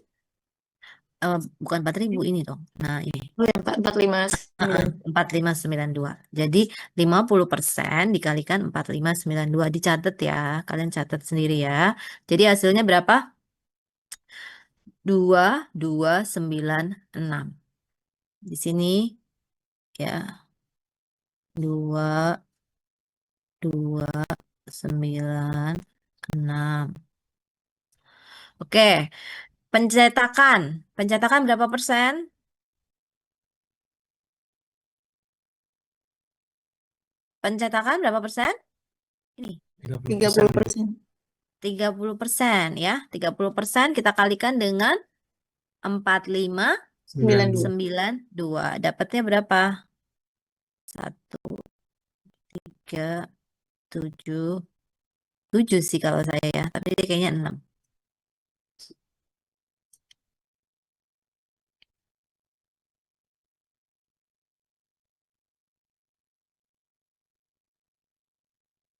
bukan 4.000 ini dong. Nah, ini. Oh ya, 459. 4592. Jadi 50% dikalikan 4592. Dicatat ya. Kalian catat sendiri ya. Jadi hasilnya berapa? 2296. Di sini ya 2296. Oke, pencetakan. Pencetakan berapa persen? Pencetakan berapa persen? Ini 30%. 30% ya. 30% kita kalikan dengan 4592. Dapatnya berapa? 1,377 sih kalau saya ya. Tapi dia kayaknya 6.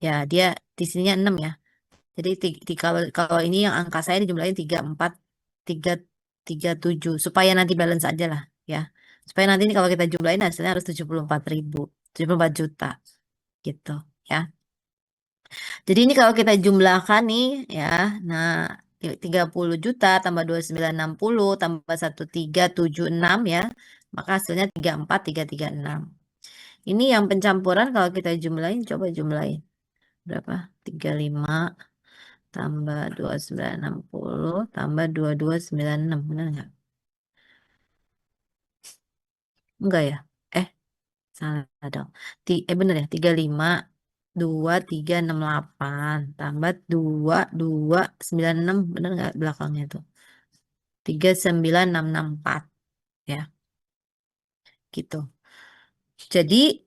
Ya, dia di sininya 6 ya. Jadi kalau ini yang angka saya dijumlahin 34 337 supaya nanti balance aja lah ya. Supaya nanti ini kalau kita jumlahin hasilnya harus 74.000, 74 juta gitu ya. Jadi ini kalau kita jumlahkan nih ya, nah 30 juta tambah 2960 tambah 1376 ya, maka hasilnya 34336. Ini yang pencampuran kalau kita jumlahin, coba jumlahin. Berapa? 35 tambah 2960 tambah 2296, benar nggak? Enggak ya? Salah dong. Bener ya, 352368 tambah 2296, bener nggak belakangnya tuh? 39664 ya, gitu. Jadi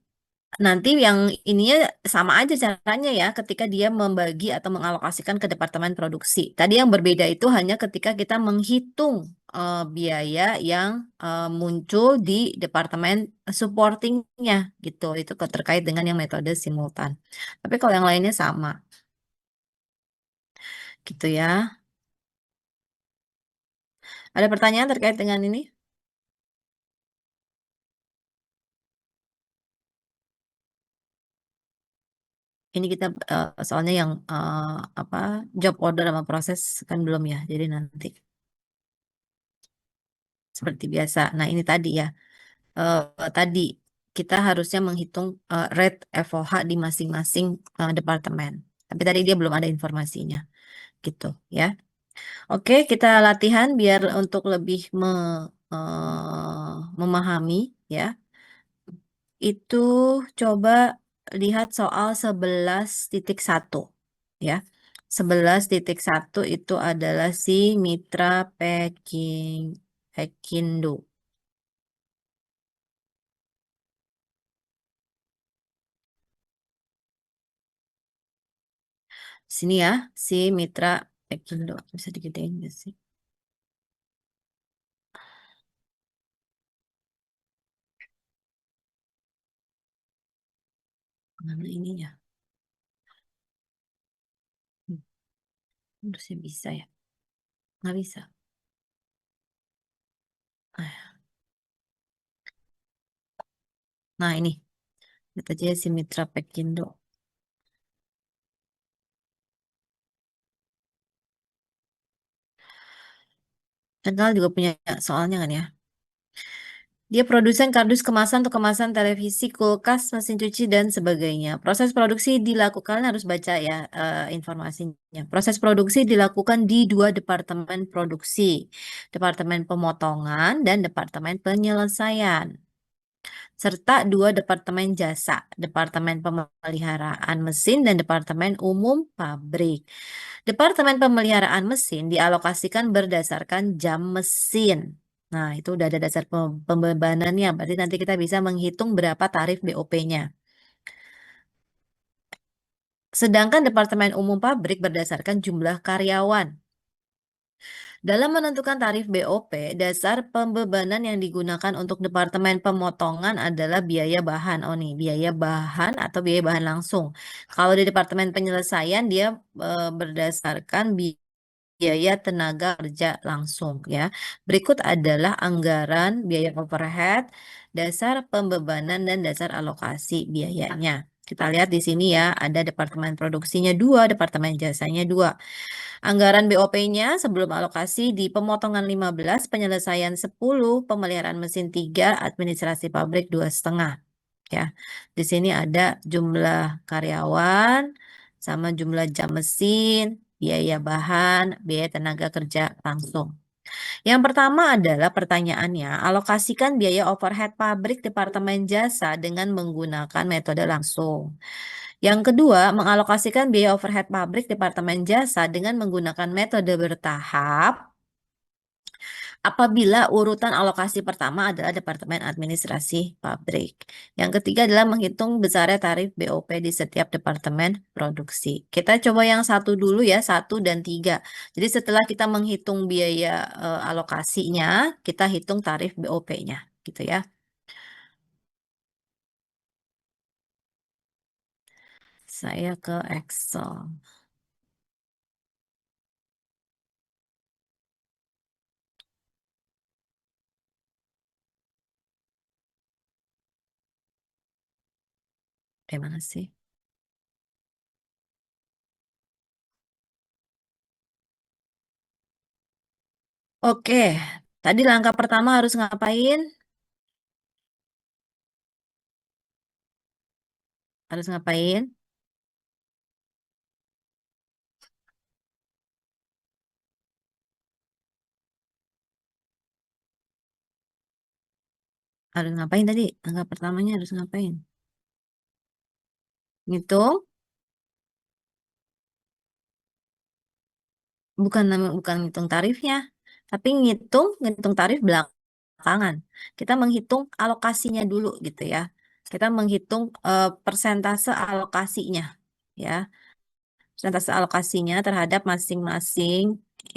nanti yang ininya sama aja caranya ya ketika dia membagi atau mengalokasikan ke departemen produksi. Tadi yang berbeda itu hanya ketika kita menghitung biaya yang muncul di departemen supportingnya gitu. Itu terkait dengan yang metode simultan. Tapi kalau yang lainnya sama. Gitu ya. Ada pertanyaan terkait dengan ini? Ini kita soalnya yang job order sama proses kan belum ya. Jadi nanti seperti biasa. Nah, ini tadi ya. Tadi kita harusnya menghitung rate FOH di masing-masing departemen. Tapi tadi dia belum ada informasinya, gitu ya. Oke, kita latihan biar untuk lebih memahami ya. Itu coba lihat soal 11.1 ya. 11.1 itu adalah si Mitra Pekindo. Sini ya, si Mitra Pekindo. Bisa digedein nggak sih? Mana ininya? Harusnya bisa ya. Nggak bisa. Nah ini. Lihat aja si Mitra Pekindo. Kenal juga punya soalnya kan ya. Dia produsen kardus kemasan untuk kemasan televisi, kulkas, mesin cuci, dan sebagainya. Proses produksi dilakukan, harus baca ya informasinya. Proses produksi dilakukan di 2 departemen produksi. Departemen pemotongan dan departemen penyelesaian. Serta 2 departemen jasa. Departemen pemeliharaan mesin dan departemen umum pabrik. Departemen pemeliharaan mesin dialokasikan berdasarkan jam mesin. Nah, itu udah ada dasar pembebanannya. Berarti nanti kita bisa menghitung berapa tarif BOP-nya. Sedangkan Departemen Umum Pabrik berdasarkan jumlah karyawan. Dalam menentukan tarif BOP, dasar pembebanan yang digunakan untuk Departemen Pemotongan adalah biaya bahan. Oh nih, biaya bahan atau biaya bahan langsung. Kalau di Departemen Penyelesaian, dia berdasarkan biaya tenaga kerja langsung ya. Berikut adalah anggaran biaya overhead, dasar pembebanan dan dasar alokasi biayanya. Kita lihat di sini ya, ada departemen produksinya 2, departemen jasanya 2. Anggaran BOP-nya sebelum alokasi di pemotongan 15, penyelesaian 10, pemeliharaan mesin 3, administrasi pabrik 2,5. Ya, di sini ada jumlah karyawan sama jumlah jam mesin, biaya bahan, biaya tenaga kerja langsung. Yang pertama adalah pertanyaannya, alokasikan biaya overhead pabrik departemen jasa dengan menggunakan metode langsung. Yang kedua, mengalokasikan biaya overhead pabrik departemen jasa dengan menggunakan metode bertahap apabila urutan alokasi pertama adalah Departemen Administrasi Pabrik. Yang ketiga adalah menghitung besarnya tarif BOP di setiap departemen produksi. Kita coba yang 1 dulu ya, 1 dan 3. Jadi setelah kita menghitung biaya alokasinya, kita hitung tarif BOP-nya, gitu ya. Saya ke Excel. Mana sih? Oke, tadi langkah pertama harus ngapain? Harus ngapain? Harus ngapain tadi? Langkah pertamanya harus ngapain? Ngitung? Bukan ngitung tarifnya, tapi ngitung tarif belakangan. Kita menghitung alokasinya dulu gitu ya. Kita menghitung persentase alokasinya ya. Persentase alokasinya terhadap masing-masing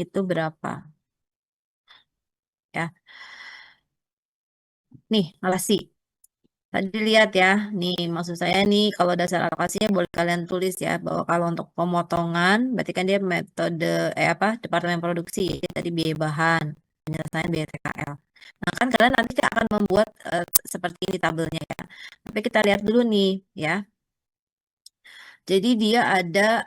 itu berapa ya. Nih, alokasi. Tadi lihat ya, nih maksud saya nih kalau dasar alokasinya boleh kalian tulis ya bahwa kalau untuk pemotongan berarti kan dia metode departemen produksi tadi biaya bahan, penyelesaian biaya TKL. Nah kan kalian nanti akan membuat seperti ini tabelnya ya. Tapi kita lihat dulu nih ya. Jadi dia ada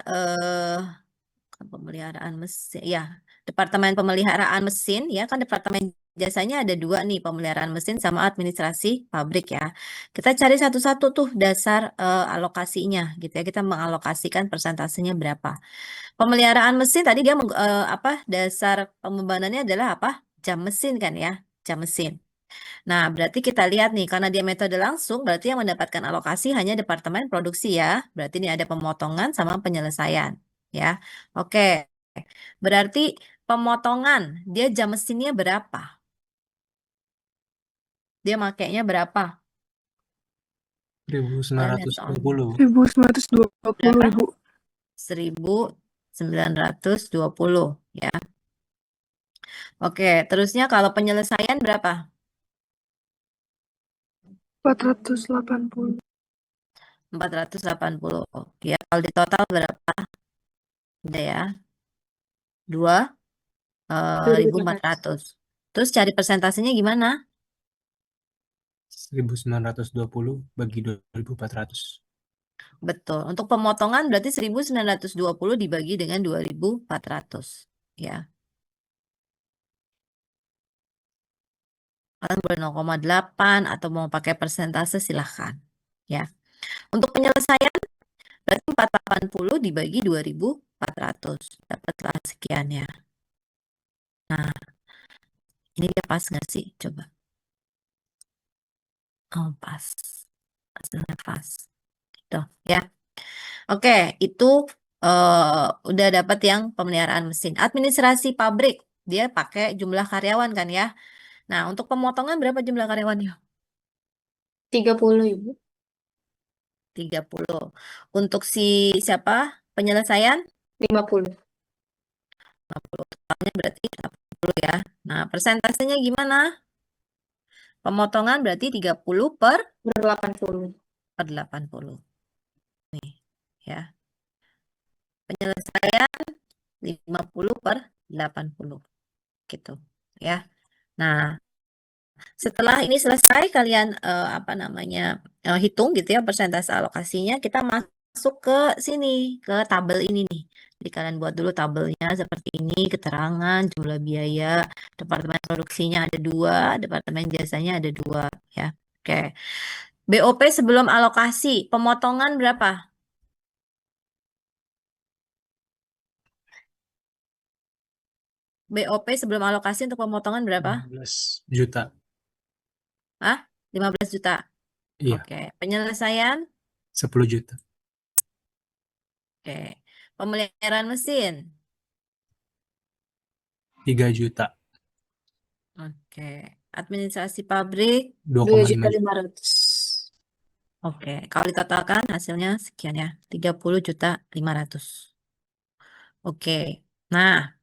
pemeliharaan mesin ya, departemen pemeliharaan mesin ya kan departemen jasanya ada dua nih, pemeliharaan mesin sama administrasi pabrik ya. Kita cari satu-satu tuh dasar alokasinya gitu ya. Kita mengalokasikan persentasenya berapa. Pemeliharaan mesin tadi dia dasar pembebanannya adalah apa? Jam mesin kan ya, jam mesin. Nah, berarti kita lihat nih, karena dia metode langsung, berarti yang mendapatkan alokasi hanya departemen produksi ya. Berarti ini ada pemotongan sama penyelesaian ya. Oke, berarti pemotongan, dia jam mesinnya berapa? Dia makainya berapa? Kalian lihat soalnya. 1920. 1920 Berapa? Ibu. 1920 ya. Oke, terusnya kalau penyelesaian berapa? 480. 480. Ya, kalau di total berapa? Udah ya. 2.400. Terus cari persentasenya gimana? 1920 bagi 2.400. Betul. Untuk pemotongan berarti 1920 dibagi dengan 2.400. Ya. Kalian boleh 0,8 atau mau pakai persentase silahkan. Ya. Untuk penyelesaian berarti 480 dibagi 2.400. Dapatlah sekian ya. Nah, ini dia pas nggak sih? Coba. Oh, pas. Hasilnya pas. Gitu ya. Oke, itu udah dapat yang pemeliharaan mesin. Administrasi pabrik, dia pakai jumlah karyawan kan ya. Nah, untuk pemotongan berapa jumlah karyawannya? 30 Ibu. 30. Untuk si siapa? Penyelesaian? 50. 50. Totalnya berarti 80 ya. Nah, persentasenya gimana? Pemotongan berarti 30 per 80. 80. Nih, ya. Penyelesaian 50 per 80. Gitu, ya. Nah, setelah ini selesai, kalian hitung gitu ya persentase alokasinya. Kita masuk ke sini, ke tabel ini nih. Jadi kalian buat dulu tabelnya seperti ini, keterangan, jumlah biaya, departemen produksinya ada 2, departemen jasanya ada 2 ya. Oke. BOP sebelum alokasi, pemotongan berapa? BOP sebelum alokasi untuk pemotongan berapa? 15 juta. Hah? 15 juta. Iya, Oke. Penyelesaian? 10 juta. Oke. Pemeliharaan mesin? 3 juta. Oke. Administrasi pabrik? 2,5 juta. 2.500.000. Oke. Kalau ditotalkan hasilnya sekian ya. 30.500.000. Oke. Nah,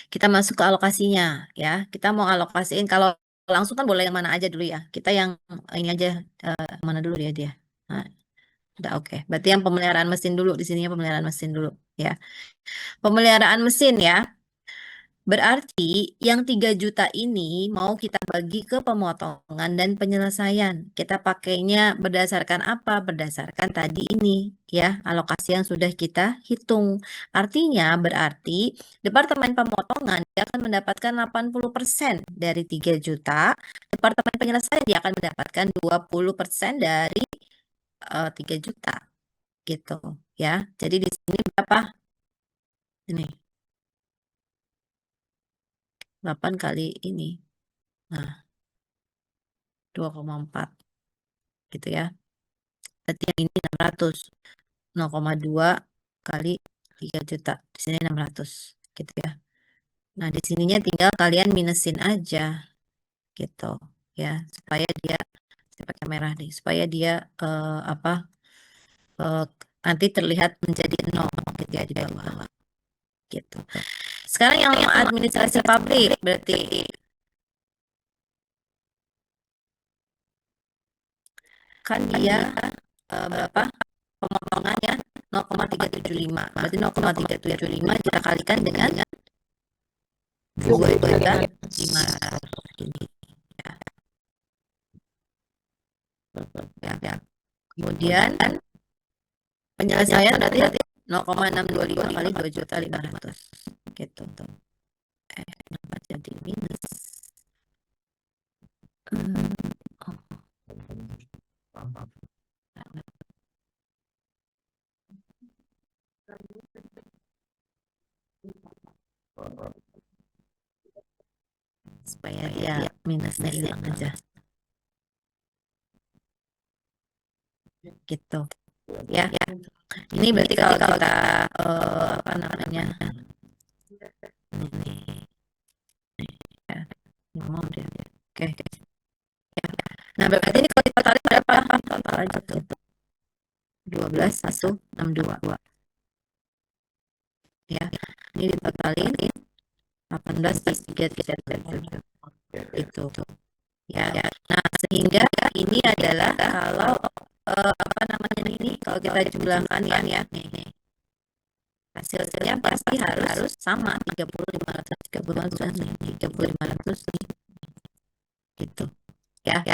kita masuk ke alokasinya ya. Kita mau alokasiin, kalau langsung kan boleh yang mana aja dulu ya. Kita yang ini aja, mana dulu dia. Nah, udah oke. Berarti yang pemeliharaan mesin dulu, di sini pemeliharaan mesin dulu ya. Pemeliharaan mesin ya. Berarti yang 3 juta ini mau kita bagi ke pemotongan dan penyelesaian. Kita pakainya berdasarkan apa? Berdasarkan tadi ini ya, alokasi yang sudah kita hitung. Artinya berarti departemen pemotongan dia akan mendapatkan 80% dari 3 juta. Departemen penyelesaian dia akan mendapatkan 20% dari 3 juta gitu ya. Jadi di sini berapa? Ini 8 kali ini. Nah, 2,4 gitu ya. Berarti yang ini 600. 0,2 kali 3 juta. Di sini 600 gitu ya. Nah, di sininya tinggal kalian minusin aja gitu ya, supaya dia, saya pakai merah nih, supaya dia nanti terlihat menjadi 0 gitu ya di bawah gitu. Sekarang yang administrasi pabrik berarti kan dia berapa pemotongannya? 0,375. Berarti 0,375 kita kalikan dengan 2.500.000 ini ya. Ya. Kemudian penyelesaian berarti 0,625 kali 2.500.000 gitu. Kenapa jadi minus? Supaya dia minusnya hilang aja gitu ya. Ini berarti kalau kita apa namanya ini ya, ngomong deh. Oke. Ya. Nah berarti ini kalau kita tarik berapa total aja tuh 12,162 ya. Ini ditotalin 18,337 itu ya. Nah sehingga ini adalah kalau apa namanya ini kalau kita jumlahkan ya nih hasilnya pasti harus sama 30.500 nih 30.500 nih gitu ya.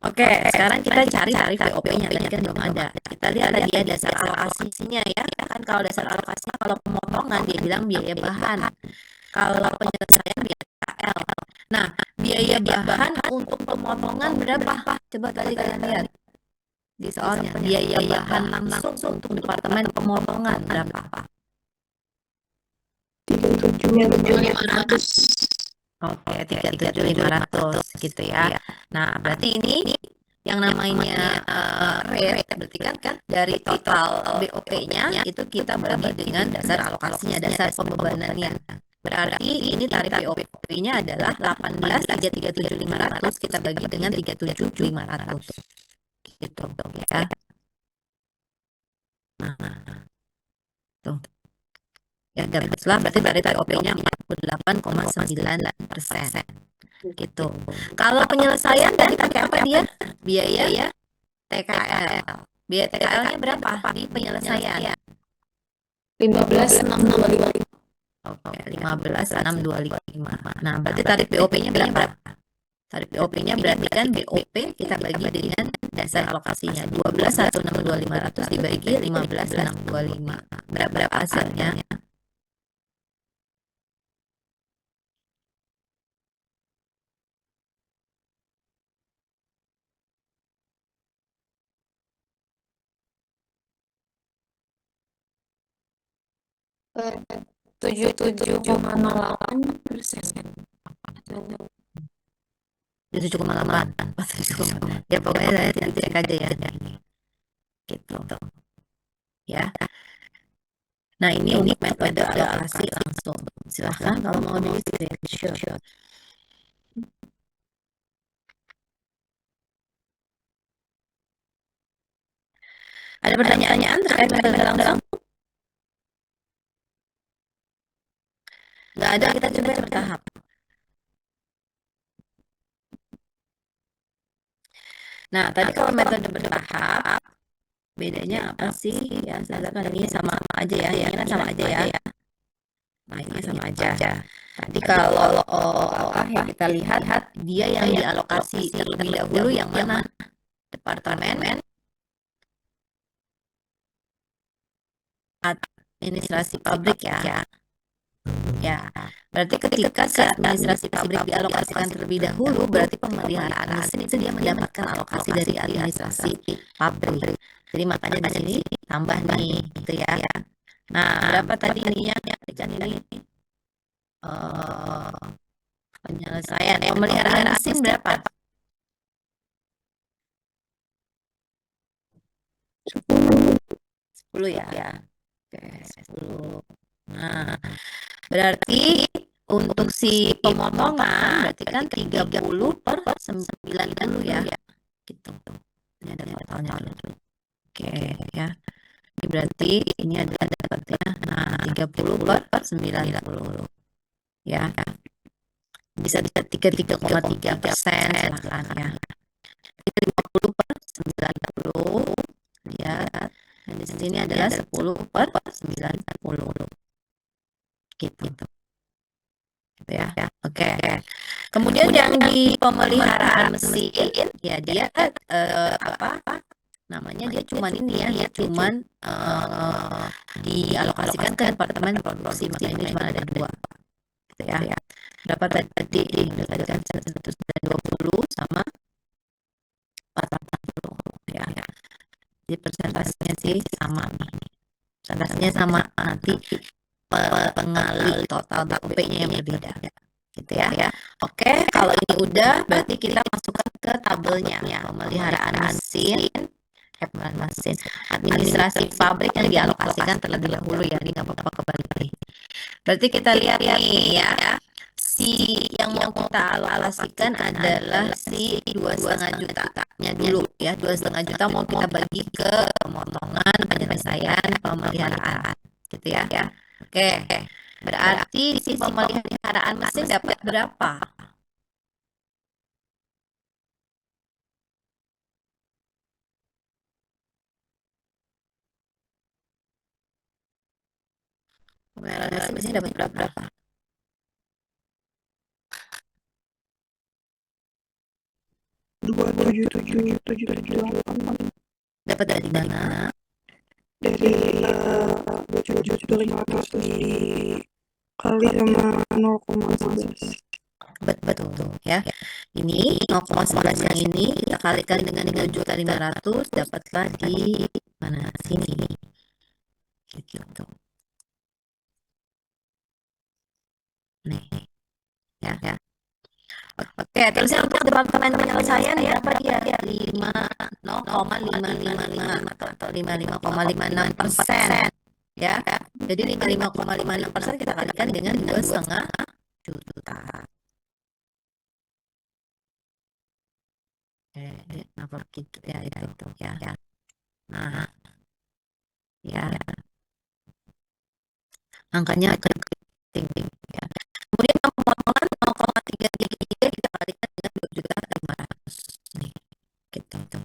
Oke, sekarang kita cari tarif BOP-nya tadi kan belum ada. Kita lihat tadi ya dasar alokasinya ya. Kan kalau dasar alokasinya kalau pemotongan dia bilang biaya bahan. Kalau penyelesaian biaya KL. Nah, biaya bahan untuk pemotongan berapa? Coba tadi kalian lihat di soalnya. Biaya bahan langsung untuk departemen pemotongan berapa? 37.500. Oke, 37.500 gitu ya. Nah, berarti ini yang namanya rate berarti kan dari total BOP-nya itu kita bagi dengan dasar alokasinya, dasar pembebanannya. Berarti ini tarif BOP-nya adalah 18,337.500 kita bagi dengan 37.500 gitu ya. Nah, tuh. Ya, dapatlah berarti dari BOP-nya 48,9% gitu. Kalau penyelesaian tadi pakai apa dia? Biaya ya TKL. Biaya TKL-nya berapa di penyelesaian? 15.625. Oke, 15.625. Nah, berarti tarif BOP-nya berapa? Tarif BOP-nya berarti kan BOP kita bagi dengan dasar alokasinya 12.162.500 dibagi 15.625. Berapa hasilnya? Eh, 77,08%. 7,8. Ya pokoknya saya cek aja ya. Gitu. Ya. Nah ini untuk metode alokasi langsung. Silahkan kalau mau di screenshot. Ada pertanyaan terkait metode langsung? Nggak ada, kita coba bertahap. Nah, tadi kalau metode bertahap, bedanya apa sih? Ya, silakan ini sama aja ya. Ini kan sama aja ya. Nah, ini sama aja. Tadi kalau yang kita lihat, dia yang dialokasi terlebih dahulu yang mana? Departemen administrasi pabrik ya. Ya, berarti ketika si administrasi pabrik dialokasikan terlebih dahulu, berarti pemeliharaan mesin itu dia mendapatkan alokasi dari administrasi pabrik. Jadi makanya di sini tambah nih, gitu ya. Nah, berapa tadi ininya? Kan ini penyelesaian pemeliharaan mesin berapa? 10 ya. Oke, 10. Nah, berarti untuk si pemotongan berarti kan 30/90 ya. Gitu. Ini ada totalnya. Oke ya. Ini berarti ini adalah dapatnya 30/90 ya. Bisa 33,3% silahkan ya. 50/90 ya. Dan di sini adalah 10/90 gitu. Ya, oke. Kemudian yang di pemeliharaan mesin ya dia apa namanya dia cuman ini ya dia cuman dialokasikan ke departemen produksi makanya ini cuma ada 2 gitu ya. Berapa tadi dikatakan 120 sama 40 ya. Jadi persentasenya sih sama nih. Persentasenya sama, nanti pengali total BOP-nya yang berbeda gitu ya. Oke, kalau ini udah berarti kita masukkan ke tabelnya pemeliharaan mesin, administrasi pabrik yang dialokasikan terlebih dahulu ya, ini nggak apa-apa kebalik. Berarti kita lihat nih ya, si yang mau kita alokasikan adalah si 2,5 jutanya dulu ya. 2,5 juta mau kita bagi ke pemotongan, penyelesaian, pemeliharaan gitu ya. Oke, berarti si pemeliharaan mesin dapat berapa? Pemeliharaan mesin dapat berapa? Dapat dari mana? Dari 2.500 dikali sama 0,11. Betul ya. Ini 0,11 yang ini kita kalikan dengan 3.500, dapatlah di mana sini. Gitu. Nih. Ya. Oke, terusnya untuk departemen penyelesaian berapa dia? 0,555 atau 55,56%. Ya. Jadi 55,56% kita kalikan dengan 2,5 juta. Apa gitu ya, itu ya. Nah, ya. Angkanya akan tinggi ya. Kemudian pemotongan 0,33 kita kalikan dengan 2.500.000 nih, gitu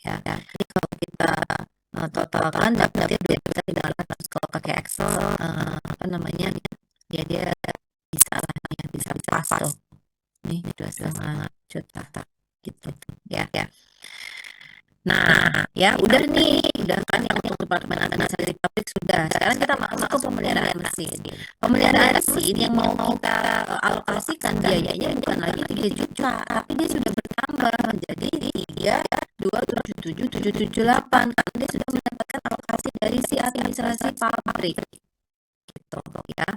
ya. Jadi kalau kita totalkan dapatnya 2.500.000. Kalau pakai Excel apa namanya ya, dia bisa lah ya, bisa pas tuh nih 2,5 juta gitu ya. Nah, ya udah nih, udah kan yang untuk departemen administrasi pabrik sudah. Sekarang kita masuk ke pemeliharaan mesin. Pemeliharaan mesin yang mau kita alokasikan biayanya bukan lagi 3 juta, tapi dia sudah bertambah menjadi 3,277,778 karena dia sudah mendapatkan alokasi dari si administrasi pabrik. Gitu ya.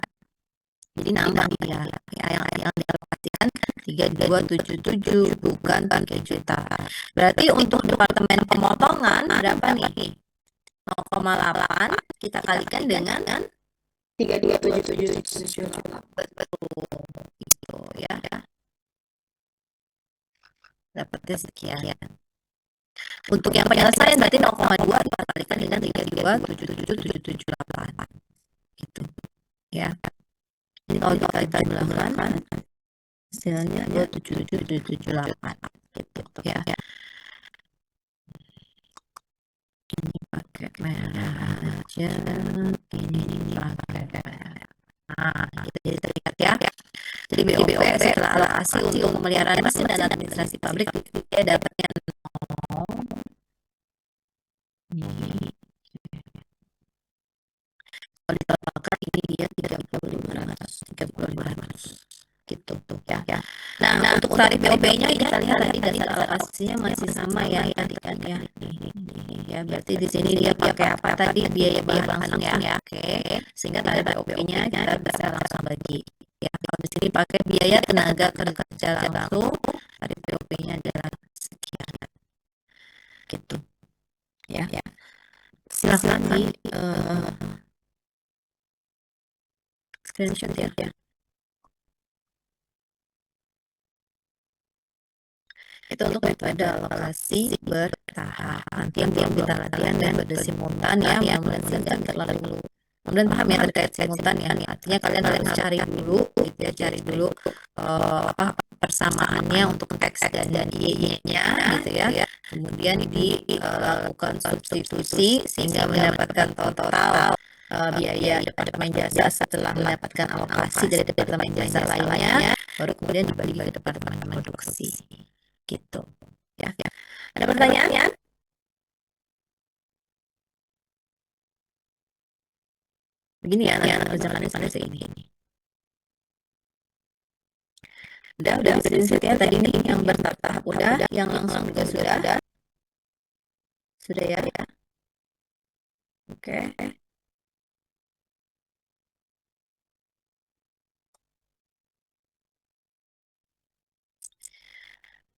Jadi nambah dia ya, yang dialokasikan 3.277 bukan 3 juta. Berarti untuk departemen pemotongan berapa nih? 0,8 kita kalikan dengan 3.277,778. betul gitu ya. Dapatnya sekian. Untuk yang penyelesaian berarti 0,2 kita kalikan dengan 3.277,778 gitu ya. Jadi kalau kita jumlahkan hasilnya 277,778 gitu ya. Ini pakai merah aja, ini pakai merah. Nah, gitu jadi terlihat ya. Jadi BOP setelah alokasi untuk pemeliharaan mesin dan administrasi pabrik dia dapatnya 0. Ini kalau ditotalkan ini dia 30.500 gitu ya. Nah, untuk tarif BOP-nya kita lihat tadi dari alokasinya masih sama ya tadi kan ya. Ya berarti di sini dia pakai apa tadi, biaya langsung ya. Oke, sehingga tarif BOP-nya kita bisa langsung bagi. Ya, kalau di sini pakai biaya tenaga kerja langsung, tarif BOP-nya adalah sekian. Gitu. Ya. Silakan di screenshot ya. Itu untuk metode alokasi bertahap. Nanti yang kita latihan dan metode simultan ya, mudah-mudahan tidak terlalu kemudian paham ya terkait simultan ya. Artinya kalian harus cari dulu gitu ya, cari dulu apa persamaannya untuk teks dan y-nya gitu ya. Kemudian dilakukan substitusi sehingga mendapatkan total biaya departemen jasa setelah mendapatkan alokasi dari departemen jasa lainnya, baru kemudian dibagi ke departemen produksi. Gitu ya. Ada pertanyaan ya? Begini ya, nanti kerjakannya sampai segini. Udah bisa ya tadi ini yang bertahap udah, yang langsung juga sudah ada. Sudah ya. Oke.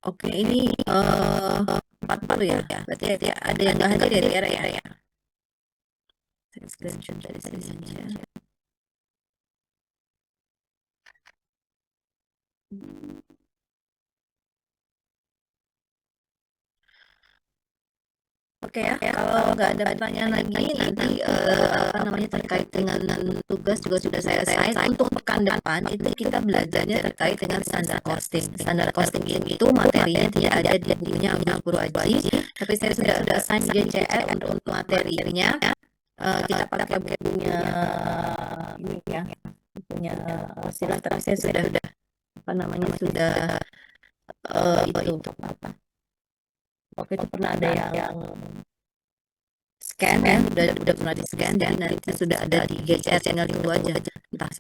Oke, ini 40 ya. Berarti ya, ada yang nggak hadir ya, Tiara ya. Saya screenshot dari sini saja. Oke ya, kalau nggak ada pertanyaan lagi, nanti apa namanya terkait dengan tugas juga sudah saya assign. Untuk pekan depan itu kita belajarnya terkait dengan standar costing. Standar costing itu materinya tidak ada di bukunya Agus Purwaji, tapi saya sudah assign GCR untuk materinya. Kita pakai bukunya ini ya, bukunya Sila, tapi saya sudah apa namanya sudah itu untuk apa? Waktu itu pernah ada yang scan kan, udah pernah di scan, jadi nanti sudah ada di GCR channel itu aja. Entah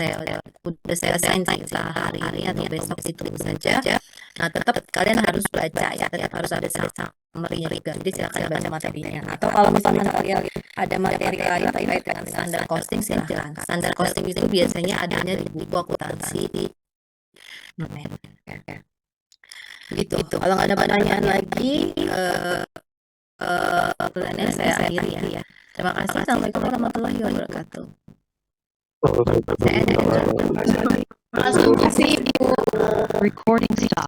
udah saya assign entah hari ini atau besok itu saja. Nah, tetap kalian harus baca ya, tetap harus ada summary-nya juga. Jadi silakan baca materinya. Atau kalau misalnya kalian ada materi lain terkait dengan standar costing, silakan. Standar costing itu biasanya adanya di buku akuntansi. Gitu. Kalau nggak ada pertanyaan lagi, plannya saya akhiri ya. Terima kasih. Assalamualaikum warahmatullahi wabarakatuh. Saya Terima kasih. Recording stop.